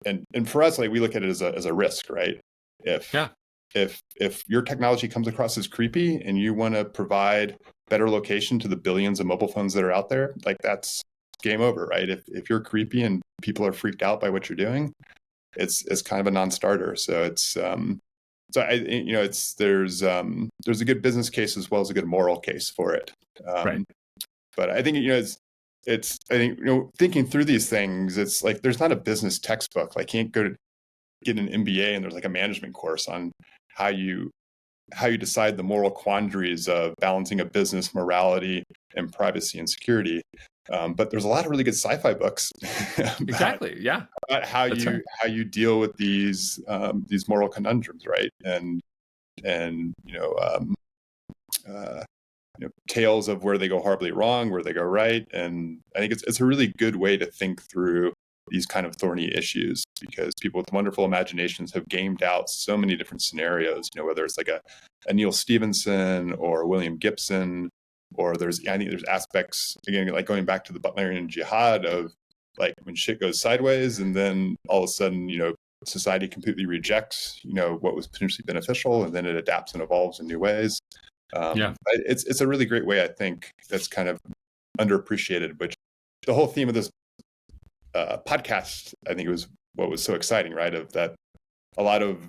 and for us, like, we look at it as a risk, right? If your technology comes across as creepy and you want to provide better location to the billions of mobile phones that are out there, like, that's game over, right? If you're creepy and people are freaked out by what you're doing, it's kind of a non-starter. So it's there's a good business case as well as a good moral case for it. Right. But I think it's I think thinking through these things, it's like there's not a business textbook. Like, you can't go to get an MBA and there's like a management course on how you decide the moral quandaries of balancing a business morality and privacy and security. But there's a lot of really good sci-fi books Exactly. Yeah. about how you deal with these moral conundrums, right? And tales of where they go horribly wrong, where they go right. And I think it's a really good way to think through these kind of thorny issues, because people with wonderful imaginations have gamed out so many different scenarios, whether it's like a Neil Stephenson or William Gibson, or I think there's aspects, again, like going back to the Butlerian Jihad of like when shit goes sideways and then all of a sudden, society completely rejects, what was potentially beneficial, and then it adapts and evolves in new ways. It's a really great way, I think, that's kind of underappreciated, which the whole theme of this podcast, I think, was what was so exciting, right? Of that, a lot of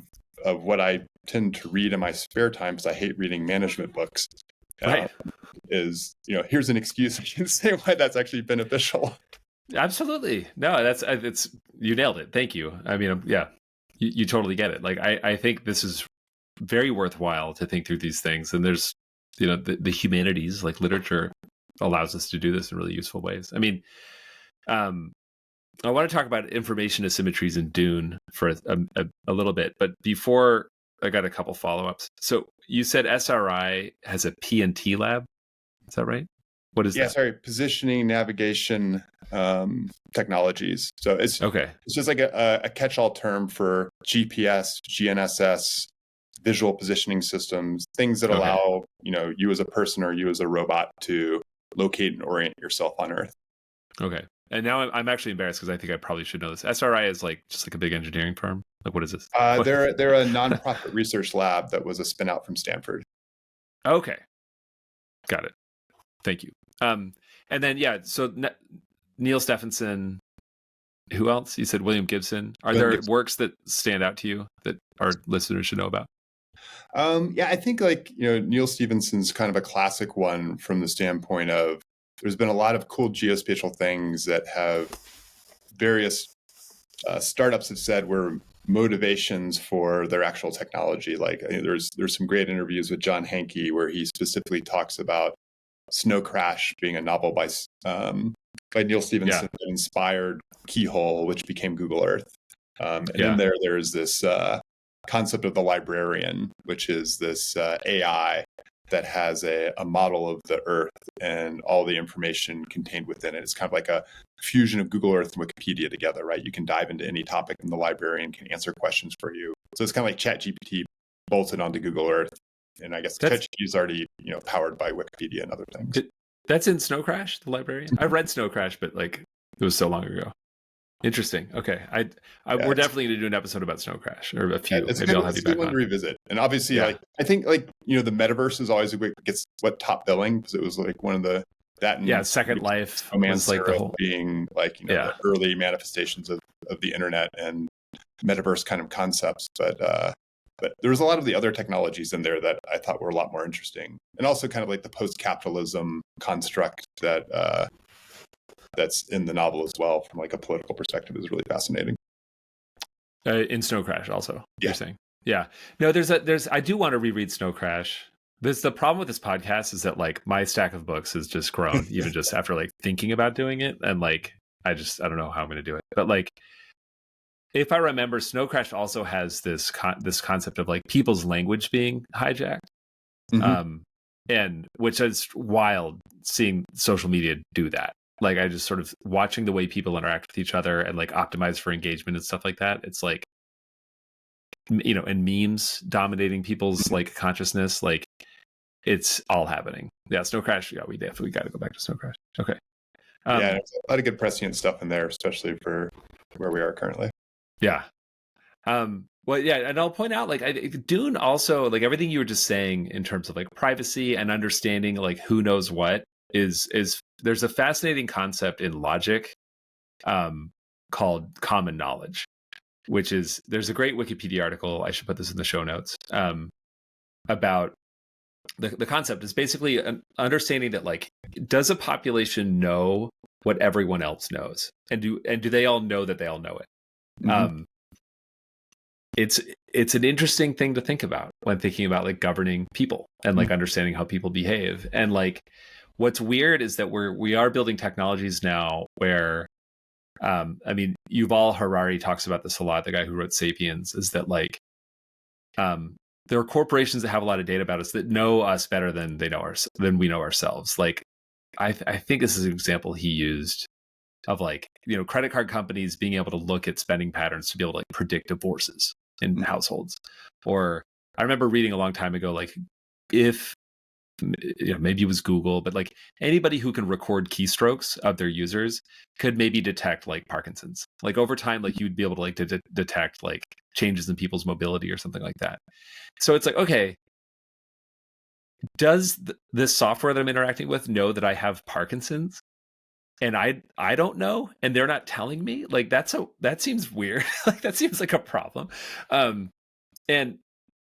what I tend to read in my spare time, because I hate reading management books, Right. Is here's an excuse I can say why that's actually beneficial. Absolutely. No, it's you nailed it. Thank you. I mean, yeah, you totally get it. Like, I think this is very worthwhile to think through these things, and there's the humanities, like literature, allows us to do this in really useful ways. I mean, I want to talk about information asymmetries in Dune for a little bit, but before, I got a couple follow-ups. So you said SRI has a PNT lab. Is that right? What is that? Sorry, positioning navigation technologies. So it's just like a catch-all term for GPS, GNSS, visual positioning systems, things that allow you as a person or you as a robot to locate and orient yourself on Earth. Okay. And now I'm actually embarrassed because I think I probably should know this. SRI is just like a big engineering firm. Like, what is this? They're a nonprofit research lab that was a spin out from Stanford. Okay. Got it. Thank you. And then, so Neil Stephenson, who else? You said William Gibson. Are there works that stand out to you that our listeners should know about? I think Neil Stephenson's kind of a classic one from the standpoint of there's been a lot of cool geospatial things that have various startups have said were motivations for their actual technology. Like there's some great interviews with John Hankey where he specifically talks about Snow Crash being a novel by Neil Stephenson that inspired Keyhole, which became Google Earth. And in there's this concept of the librarian, which is this AI that has a model of the Earth and all the information contained within it. It's kind of like a fusion of Google Earth and Wikipedia together, right? You can dive into any topic and the librarian can answer questions for you. So it's kind of like ChatGPT bolted onto Google Earth. And I guess ChatGPT is already, powered by Wikipedia and other things. That's in Snow Crash, the librarian? I read Snow Crash, but it was so long ago. Interesting. Okay, we're definitely going to do an episode about Snow Crash, or a few. Maybe I'll have you back on. To revisit. And obviously, I think the metaverse is always gets top billing because it was like one of the Second Life was like the whole being the early manifestations of the internet and metaverse kind of concepts. But there was a lot of the other technologies in there that I thought were a lot more interesting, and also kind of like the post-capitalism construct that. That's in the novel as well, from like a political perspective, is really fascinating. In Snow Crash, also, you're saying, no, I do want to reread Snow Crash. The problem with this podcast is that my stack of books has just grown, even just after thinking about doing it, and I don't know how I'm going to do it. But if I remember, Snow Crash also has this concept of people's language being hijacked, and which is wild seeing social media do that. I just sort of watching the way people interact with each other and optimize for engagement and stuff like that. It's and memes dominating people's consciousness. It's all happening. Yeah, Snow Crash. Yeah, we definitely got to go back to Snow Crash. Okay. There's a lot of good prescient stuff in there, especially for where we are currently. Yeah. Well, yeah, and I'll point out, Dune also, everything you were just saying in terms of privacy and understanding who knows what is there's a fascinating concept in logic called common knowledge, which is, there's a great Wikipedia article, I should put this in the show notes, about the concept is basically an understanding that does a population know what everyone else knows, and do they all know that they all know it? It's an interesting thing to think about when thinking about governing people and understanding how people behave. And what's weird is that we are building technologies now where, Yuval Harari talks about this a lot, the guy who wrote Sapiens, is that there are corporations that have a lot of data about us that know us better than we know ourselves. I think this is an example he used of credit card companies being able to look at spending patterns to be able to predict divorces in households. Or I remember reading a long time ago, if maybe it was Google, but anybody who can record keystrokes of their users could maybe detect Parkinson's. Over time, you'd be able to detect changes in people's mobility or something like that. So it's okay, does this software that I'm interacting with know that I have Parkinson's? And I don't know, and they're not telling me? That seems weird. That seems like a problem. And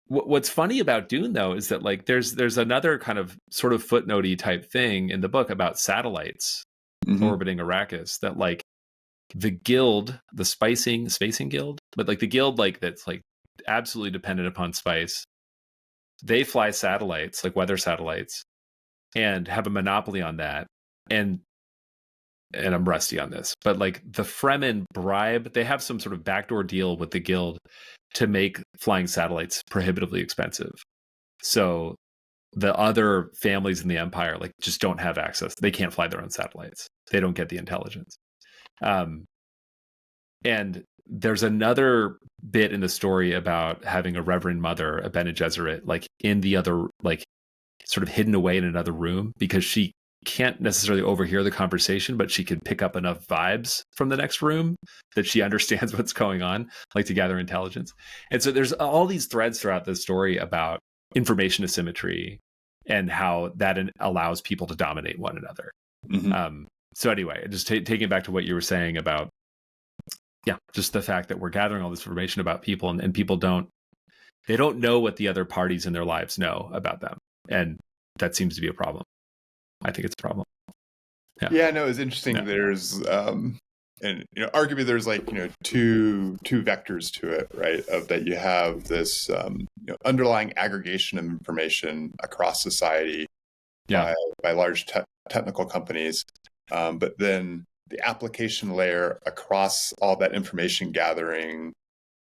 what's funny about Dune, though, is that there's another kind of sort of footnotey type thing in the book about satellites orbiting Arrakis, that the guild, the spacing guild, but the guild that's absolutely dependent upon spice, they fly satellites, weather satellites, and have a monopoly on that. And I'm rusty on this, but the Fremen bribe, they have some sort of backdoor deal with the guild to make flying satellites prohibitively expensive. So the other families in the empire just don't have access. They can't fly their own satellites. They don't get the intelligence. And there's another bit in the story about having a Reverend Mother, a Bene Gesserit, in the other, sort of hidden away in another room, because she can't necessarily overhear the conversation, but she can pick up enough vibes from the next room that she understands what's going on, to gather intelligence. And so there's all these threads throughout the story about information asymmetry and how that allows people to dominate one another. So anyway, just taking it back to what you were saying about, just the fact that we're gathering all this information about people, and people don't know what the other parties in their lives know about them. And that seems to be a problem. I think it's a problem. Yeah, no, it's interesting. Yeah. There's and arguably there's like two vectors to it, right? Of that you have this underlying aggregation of information across society Yeah. by large technical companies, but then the application layer across all that information gathering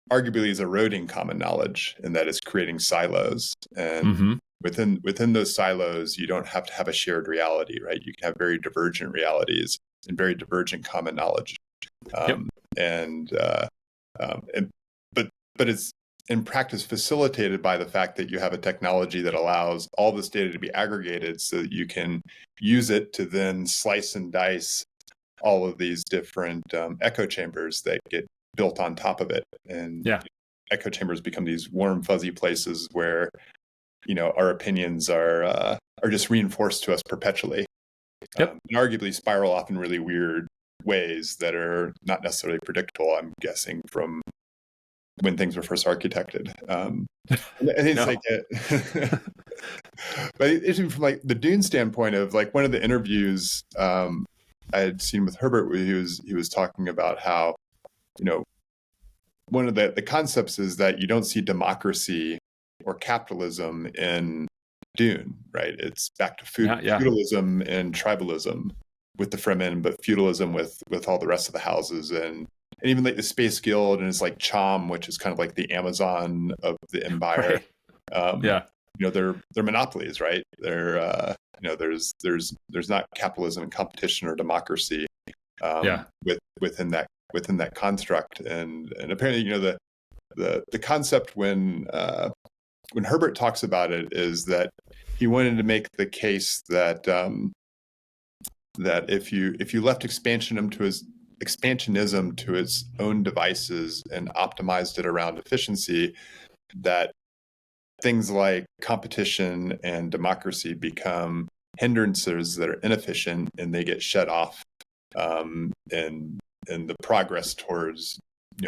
arguably is eroding common knowledge, and that is creating silos. And Mm-hmm. within those silos, you don't have to have a shared reality, right? You can have very divergent realities and very divergent common knowledge. Yep. And, and but it's in practice facilitated by the fact that you have a technology that allows all this data to be aggregated so that you can use it to then slice and dice all of these different echo chambers that get built on top of it. And Yeah. echo chambers become these warm, fuzzy places where our opinions are just reinforced to us perpetually. Yep. And arguably spiral off in really weird ways that are not necessarily predictable, I'm guessing, from when things were first architected. And it's like but it's from like the Dune standpoint of like one of the interviews I had seen with Herbert, where he was talking about how one of the concepts is that you don't see democracy or capitalism in Dune, right? It's back to feudalism and tribalism with the Fremen, but feudalism with all the rest of the houses, and even like the Space Guild and it's like Chom, which is kind of like the Amazon of the Empire. Right. They're monopolies, right? They're there's not capitalism and competition or democracy within that construct, and apparently the concept when Herbert talks about it is that he wanted to make the case that that if you left expansionism to its own devices and optimized it around efficiency, that things like competition and democracy become hindrances that are inefficient and they get shut off in the progress towards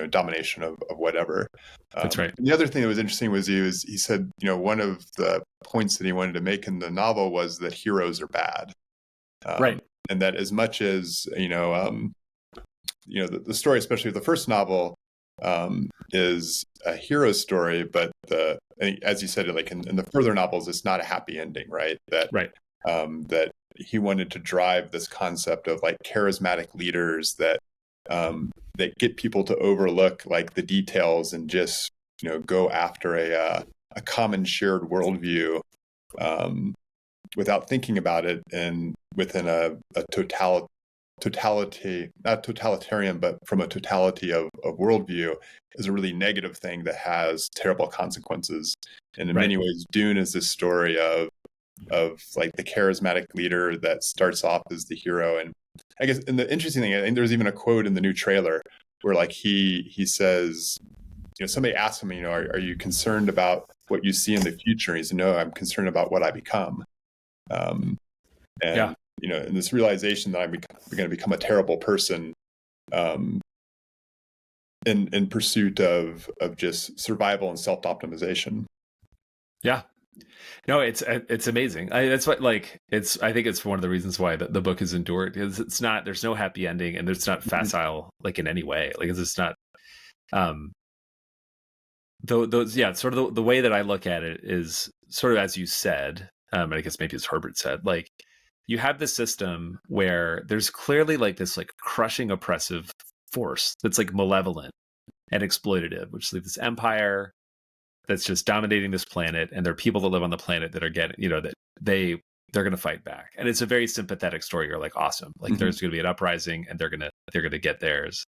domination of whatever. That's right. The other thing that was interesting was he said one of the points that he wanted to make in the novel was that heroes are bad, right, and that as much as the story, especially the first novel, is a hero story, but as you said, like in the further novels, it's not a happy ending, right? That he wanted to drive this concept of like charismatic leaders that get people to overlook like the details and just go after a common shared worldview without thinking about it, and within a totality, not totalitarian, but from a totality of worldview, is a really negative thing that has terrible consequences. And in many ways, Dune is this story of like the charismatic leader that starts off as the hero. And I guess, and the interesting thing, I think there's even a quote in the new trailer where like he says, somebody asks him, are you concerned about what you see in the future? He said, no, I'm concerned about what I become. And and this realization that I'm going to become a terrible person in pursuit of just survival and self-optimization. Yeah. No, it's amazing. That's what I think it's one of the reasons why the book has endured, is there's no happy ending, and it's not facile like in any way. Like it's just not sort of the way that I look at it is sort of as you said, I guess maybe as Herbert said, like you have this system where there's clearly like this like crushing oppressive force that's like malevolent and exploitative, which is like this empire that's just dominating this planet, and there are people that live on the planet that are getting, that they're going to fight back. And it's a very sympathetic story. You're like, awesome. Like there's going to be an uprising and they're going to get theirs,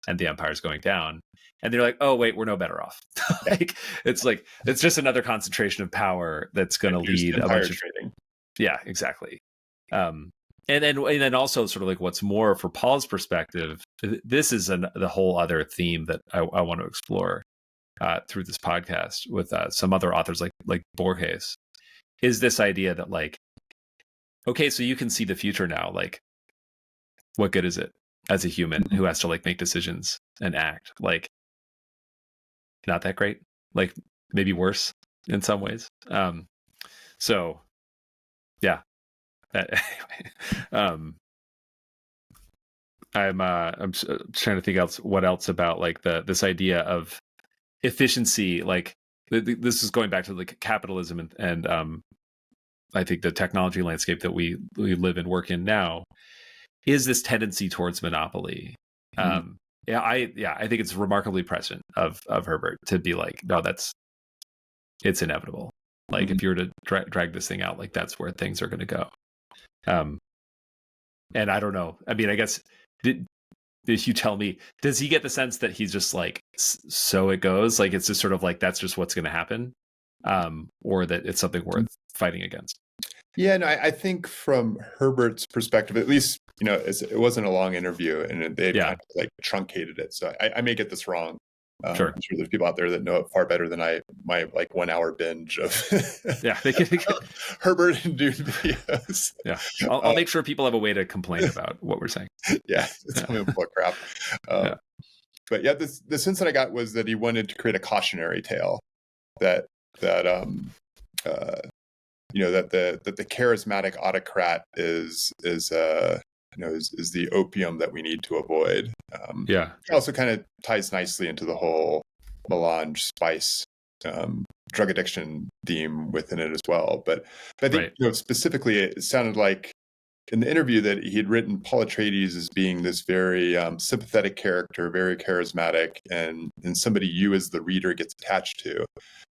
and the empire's going down. And they're like, oh wait, we're no better off. it's just another concentration of power that's going to lead a bunch of trading. Yeah, exactly. And then also sort of like what's more for Paul's perspective, this is the whole other theme that I want to explore through this podcast with some other authors like Borges, is this idea that like, okay, so you can see the future now. Like, what good is it as a human who has to like make decisions and act? Like, not that great. Like, maybe worse in some ways. So, yeah. Anyway, trying to think else what else about like this idea of efficiency. Like this is going back to like capitalism and I think the technology landscape that we live and work in now is this tendency towards monopoly. Mhm. I think it's remarkably prescient of Herbert to be like, no, it's inevitable. Like Mhm. if you were to drag this thing out, like that's where things are going to go. Um, and I don't know. I mean, I guess did you tell me? Does he get the sense that he's just like, so it goes? Like it's just sort of like that's just what's going to happen, or that it's something worth fighting against? Yeah, no, I think from Herbert's perspective, at least, it wasn't a long interview and they had kind Yeah, of like truncated it. So I may get this wrong. sure. I'm sure there's people out there that know it far better than my like 1 hour binge of Yeah, they can. Herbert and Dune videos. Yeah, I'll make sure people have a way to complain about what we're saying. Yeah, it's Yeah, only full of crap. Um, yeah, but yeah, the sense that I got was that he wanted to create a cautionary tale that that uh, that the charismatic autocrat is the opium that we need to avoid. yeah. It also kind of ties nicely into the whole melange spice drug addiction theme within it as well. But I think Right. specifically, it sounded like in the interview that he had written Paul Atreides as being this very sympathetic character, very charismatic, and somebody you as the reader gets attached to.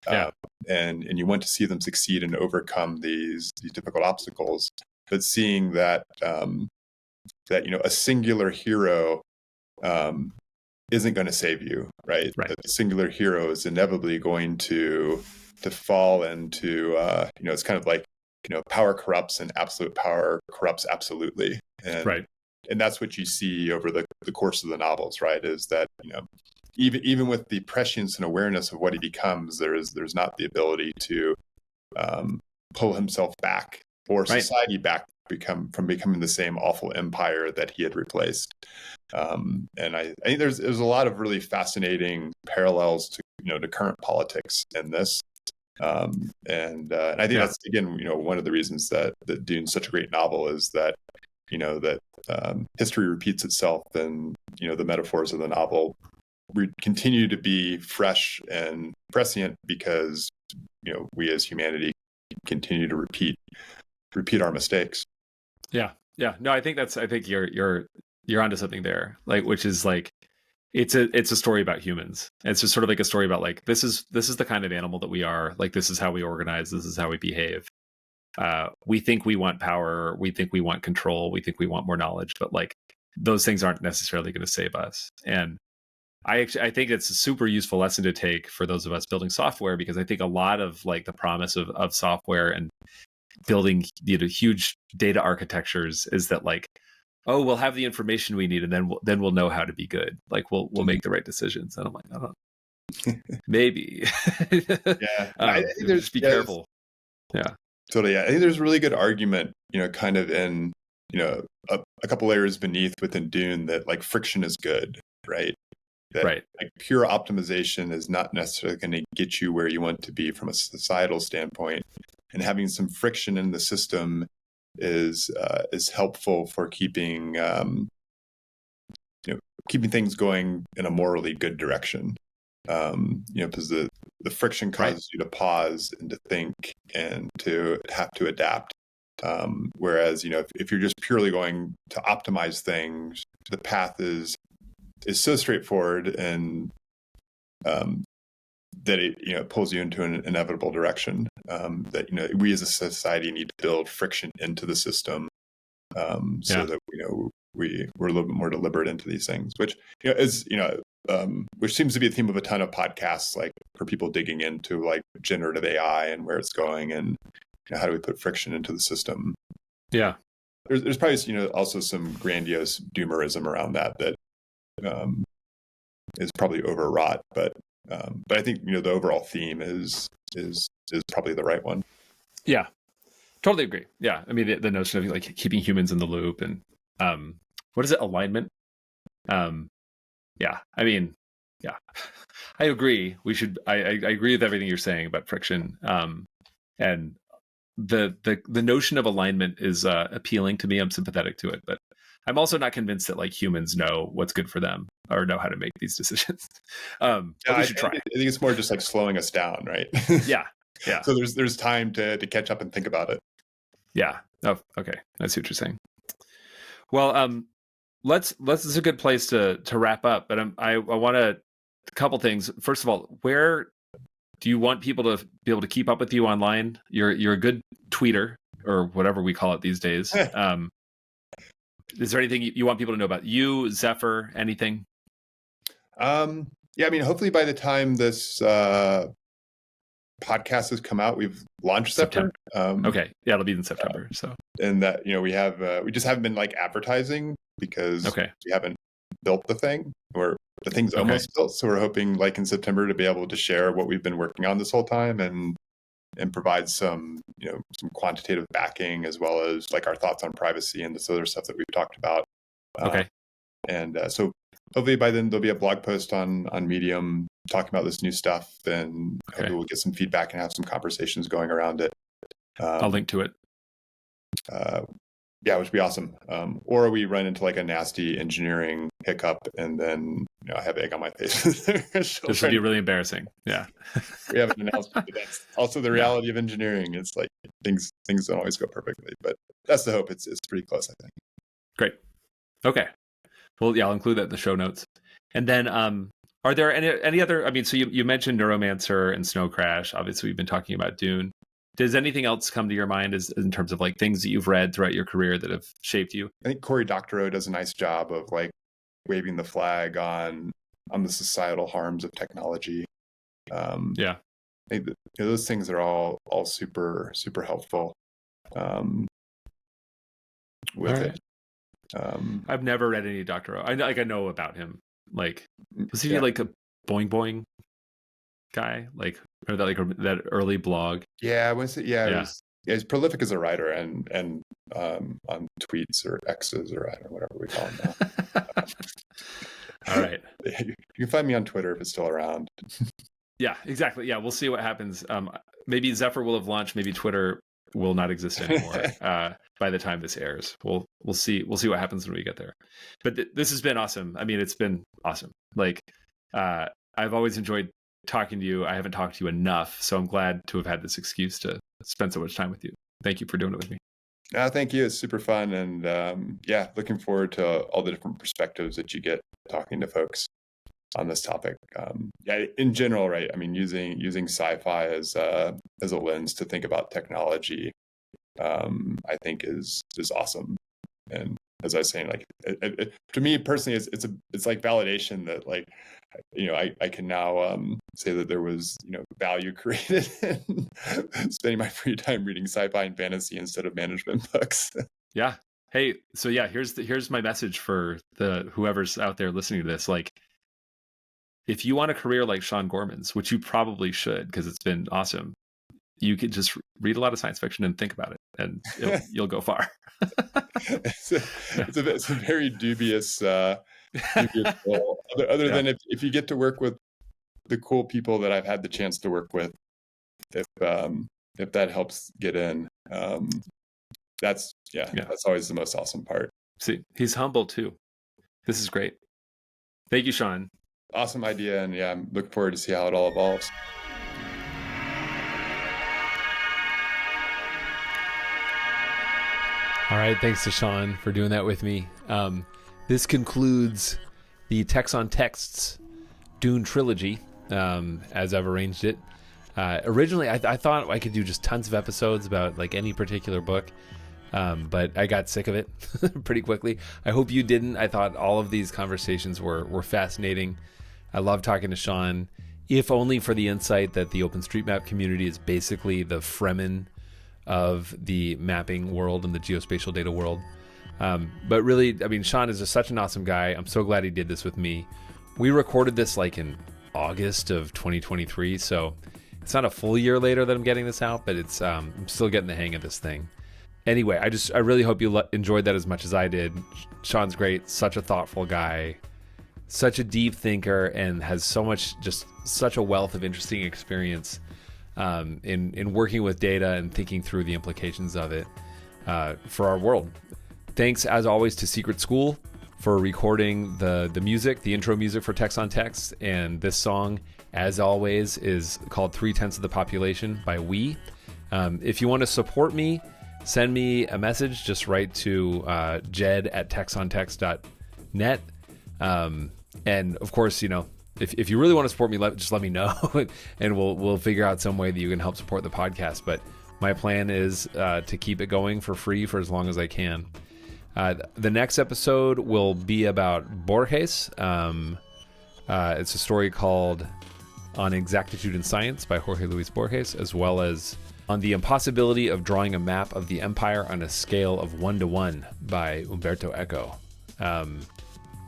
Yeah. Uh, and you want to see them succeed and overcome these difficult obstacles, but seeing that a singular hero um, isn't going to save you, right? Right. That the singular hero is inevitably going to fall into it's kind of like power corrupts and absolute power corrupts absolutely, Right. and that's what you see over the course of the novels, right? Is that even with the prescience and awareness of what he becomes, there's not the ability to pull himself back or Right. society back from becoming the same awful empire that he had replaced. And I think there's a lot of really fascinating parallels to to current politics in this. And I think Yeah. that's again one of the reasons that Dune's such a great novel is that that history repeats itself, and the metaphors of the novel continue to be fresh and prescient because we as humanity continue to repeat our mistakes. Yeah. Yeah. No, I think you're onto something there. Like, which is like, it's a story about humans. It's just sort of like a story about like, this is the kind of animal that we are. Like, this is how we organize. This is how we behave. We think we want power. We think we want control. We think we want more knowledge, but like those things aren't necessarily going to save us. And I think it's a super useful lesson to take for those of us building software, because I think a lot of like the promise of software and building huge data architectures is that like, oh, we'll have the information we need, and then we'll know how to be good. Like we'll make the right decisions. And I'm like, oh, maybe. Yeah, I think there's Just be careful. Yeah. totally. Yeah, I think there's a really good argument, kind of in a couple layers beneath within Dune that like friction is good, right? That Right. like pure optimization is not necessarily going to get you where you want to be from a societal standpoint, and having some friction in the system is helpful for keeping keeping things going in a morally good direction. Because the friction causes you to pause and to think and to have to adapt. Whereas if you're just purely going to optimize things, the path is so straightforward, and that it pulls you into an inevitable direction. That we as a society need to build friction into the system, so that we're a little bit more deliberate into these things, which is which seems to be a theme of a ton of podcasts, like for people digging into like generative AI and where it's going, and how do we put friction into the system. Yeah. There's probably also some grandiose doomerism around that is probably overwrought, but I think the overall theme is probably the right one. Yeah. Totally agree. Yeah. I mean, the notion of like keeping humans in the loop and what is it? Alignment. Yeah. I mean, yeah, I agree. We should. I agree with everything you're saying about friction. And the notion of alignment is appealing to me. I'm sympathetic to it, but I'm also not convinced that like humans know what's good for them or know how to make these decisions. But we should try. I think it's more just like slowing us down, right? Yeah. Yeah. So there's time to catch up and think about it. Yeah. Oh, okay. I see what you're saying. Well, let's this is a good place to wrap up. But I want a couple things. First of all, where do you want people to be able to keep up with you online? You're a good tweeter or whatever we call it these days. Is there anything you want people to know about you, Zephyr? Anything? Yeah, I mean, hopefully by the time this podcast has come out, we've launched Zephyr. Okay, yeah, it'll be in September. So, and that we just haven't been like advertising because we haven't built the thing, or the thing's almost built. So we're hoping like in September to be able to share what we've been working on this whole time and provide some some quantitative backing as well as like our thoughts on privacy and this other stuff that we've talked about. So hopefully by then there'll be a blog post on Medium talking about this new stuff, and hopefully we'll get some feedback and have some conversations going around it. I'll link to it. Yeah, which would be awesome. Or we run into like a nasty engineering hiccup and then I have egg on my face. This would be really embarrassing. Yeah. We haven't announced it, but that's also the reality of engineering. It's like things don't always go perfectly, but that's the hope. It's pretty close, I think. Great. Okay. Well, yeah, I'll include that in the show notes. And then are there any other, I mean, so you mentioned Neuromancer and Snow Crash. Obviously, we've been talking about Dune. Does anything else come to your mind as in terms of like things that you've read throughout your career that have shaped you? I think Cory Doctorow does a nice job of like waving the flag on the societal harms of technology. I think that, those things are all super helpful with it. I've never read any Doctorow. I know about him. Like, was he like a Boing Boing guy? Like, or that like that early blog? Yeah, he's prolific as a writer and on tweets or X's or I don't know, whatever we call them now. All right. You can find me on Twitter if it's still around. Yeah, exactly. Yeah, we'll see what happens. Maybe Zephyr will have launched. Maybe Twitter will not exist anymore by the time this airs. We'll see. We'll see what happens when we get there. But this has been awesome. I mean, it's been awesome. Like, I've always enjoyed talking to you. I haven't talked to you enough, so I'm glad to have had this excuse to spend so much time with you. Thank you for doing it with me. Thank you. It's super fun, and looking forward to all the different perspectives that you get talking to folks on this topic. In general, right? I mean, using sci-fi as a lens to think about technology, I think is awesome. And as I was saying, like to me personally, it's like validation that like I can now say that there was value created in spending my free time reading sci-fi and fantasy instead of management books. Yeah. Hey, so yeah, here's my message for the whoever's out there listening to this. Like, if you want a career like Sean Gorman's, which you probably should because it's been awesome, you could just read a lot of science fiction and think about it, and you'll go far. It's a very dubious goal. Other than if you get to work with the cool people that I've had the chance to work with, if that helps get in, that's always the most awesome part. See, he's humble too. This is great. Thank you, Sean. Awesome idea, and I'm looking forward to see how it all evolves. All right, thanks to Sean for doing that with me. This concludes the Text on Texts Dune trilogy, as I've arranged it. Originally, I thought I could do just tons of episodes about like any particular book, but I got sick of it pretty quickly. I hope you didn't. I thought all of these conversations were fascinating. I love talking to Sean, if only for the insight that the OpenStreetMap community is basically the Fremen of the mapping world and the geospatial data world. But really, I mean, Sean is just such an awesome guy. I'm so glad he did this with me. We recorded this like in August of 2023, so it's not a full year later that I'm getting this out, but it's I'm still getting the hang of this thing. Anyway, I really hope you enjoyed that as much as I did. Sean's great, such a thoughtful guy, such a deep thinker, and has such a wealth of interesting experience in working with data and thinking through the implications of it for our world. Thanks, as always, to Secret School for recording the music, the intro music for Text on Text. And this song, as always, is called 3/10 of the Population by We. If you want to support me, send me a message. Just write to jed@textontext.net. And of course, if you really want to support me, just let me know, and we'll figure out some way that you can help support the podcast. But my plan is to keep it going for free for as long as I can. The next episode will be about Borges. It's a story called On Exactitude in Science by Jorge Luis Borges, as well as On the Impossibility of Drawing a Map of the Empire on a Scale of 1:1 by Umberto Eco.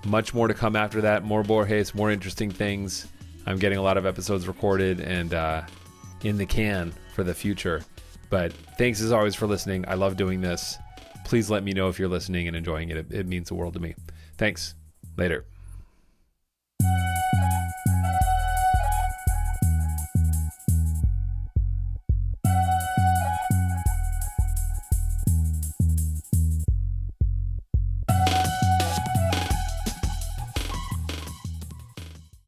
Much more to come after that. More Borges, more interesting things. I'm getting a lot of episodes recorded and in the can for the future. But thanks as always for listening. I love doing this. Please let me know if you're listening and enjoying it. It means the world to me. Thanks. Later.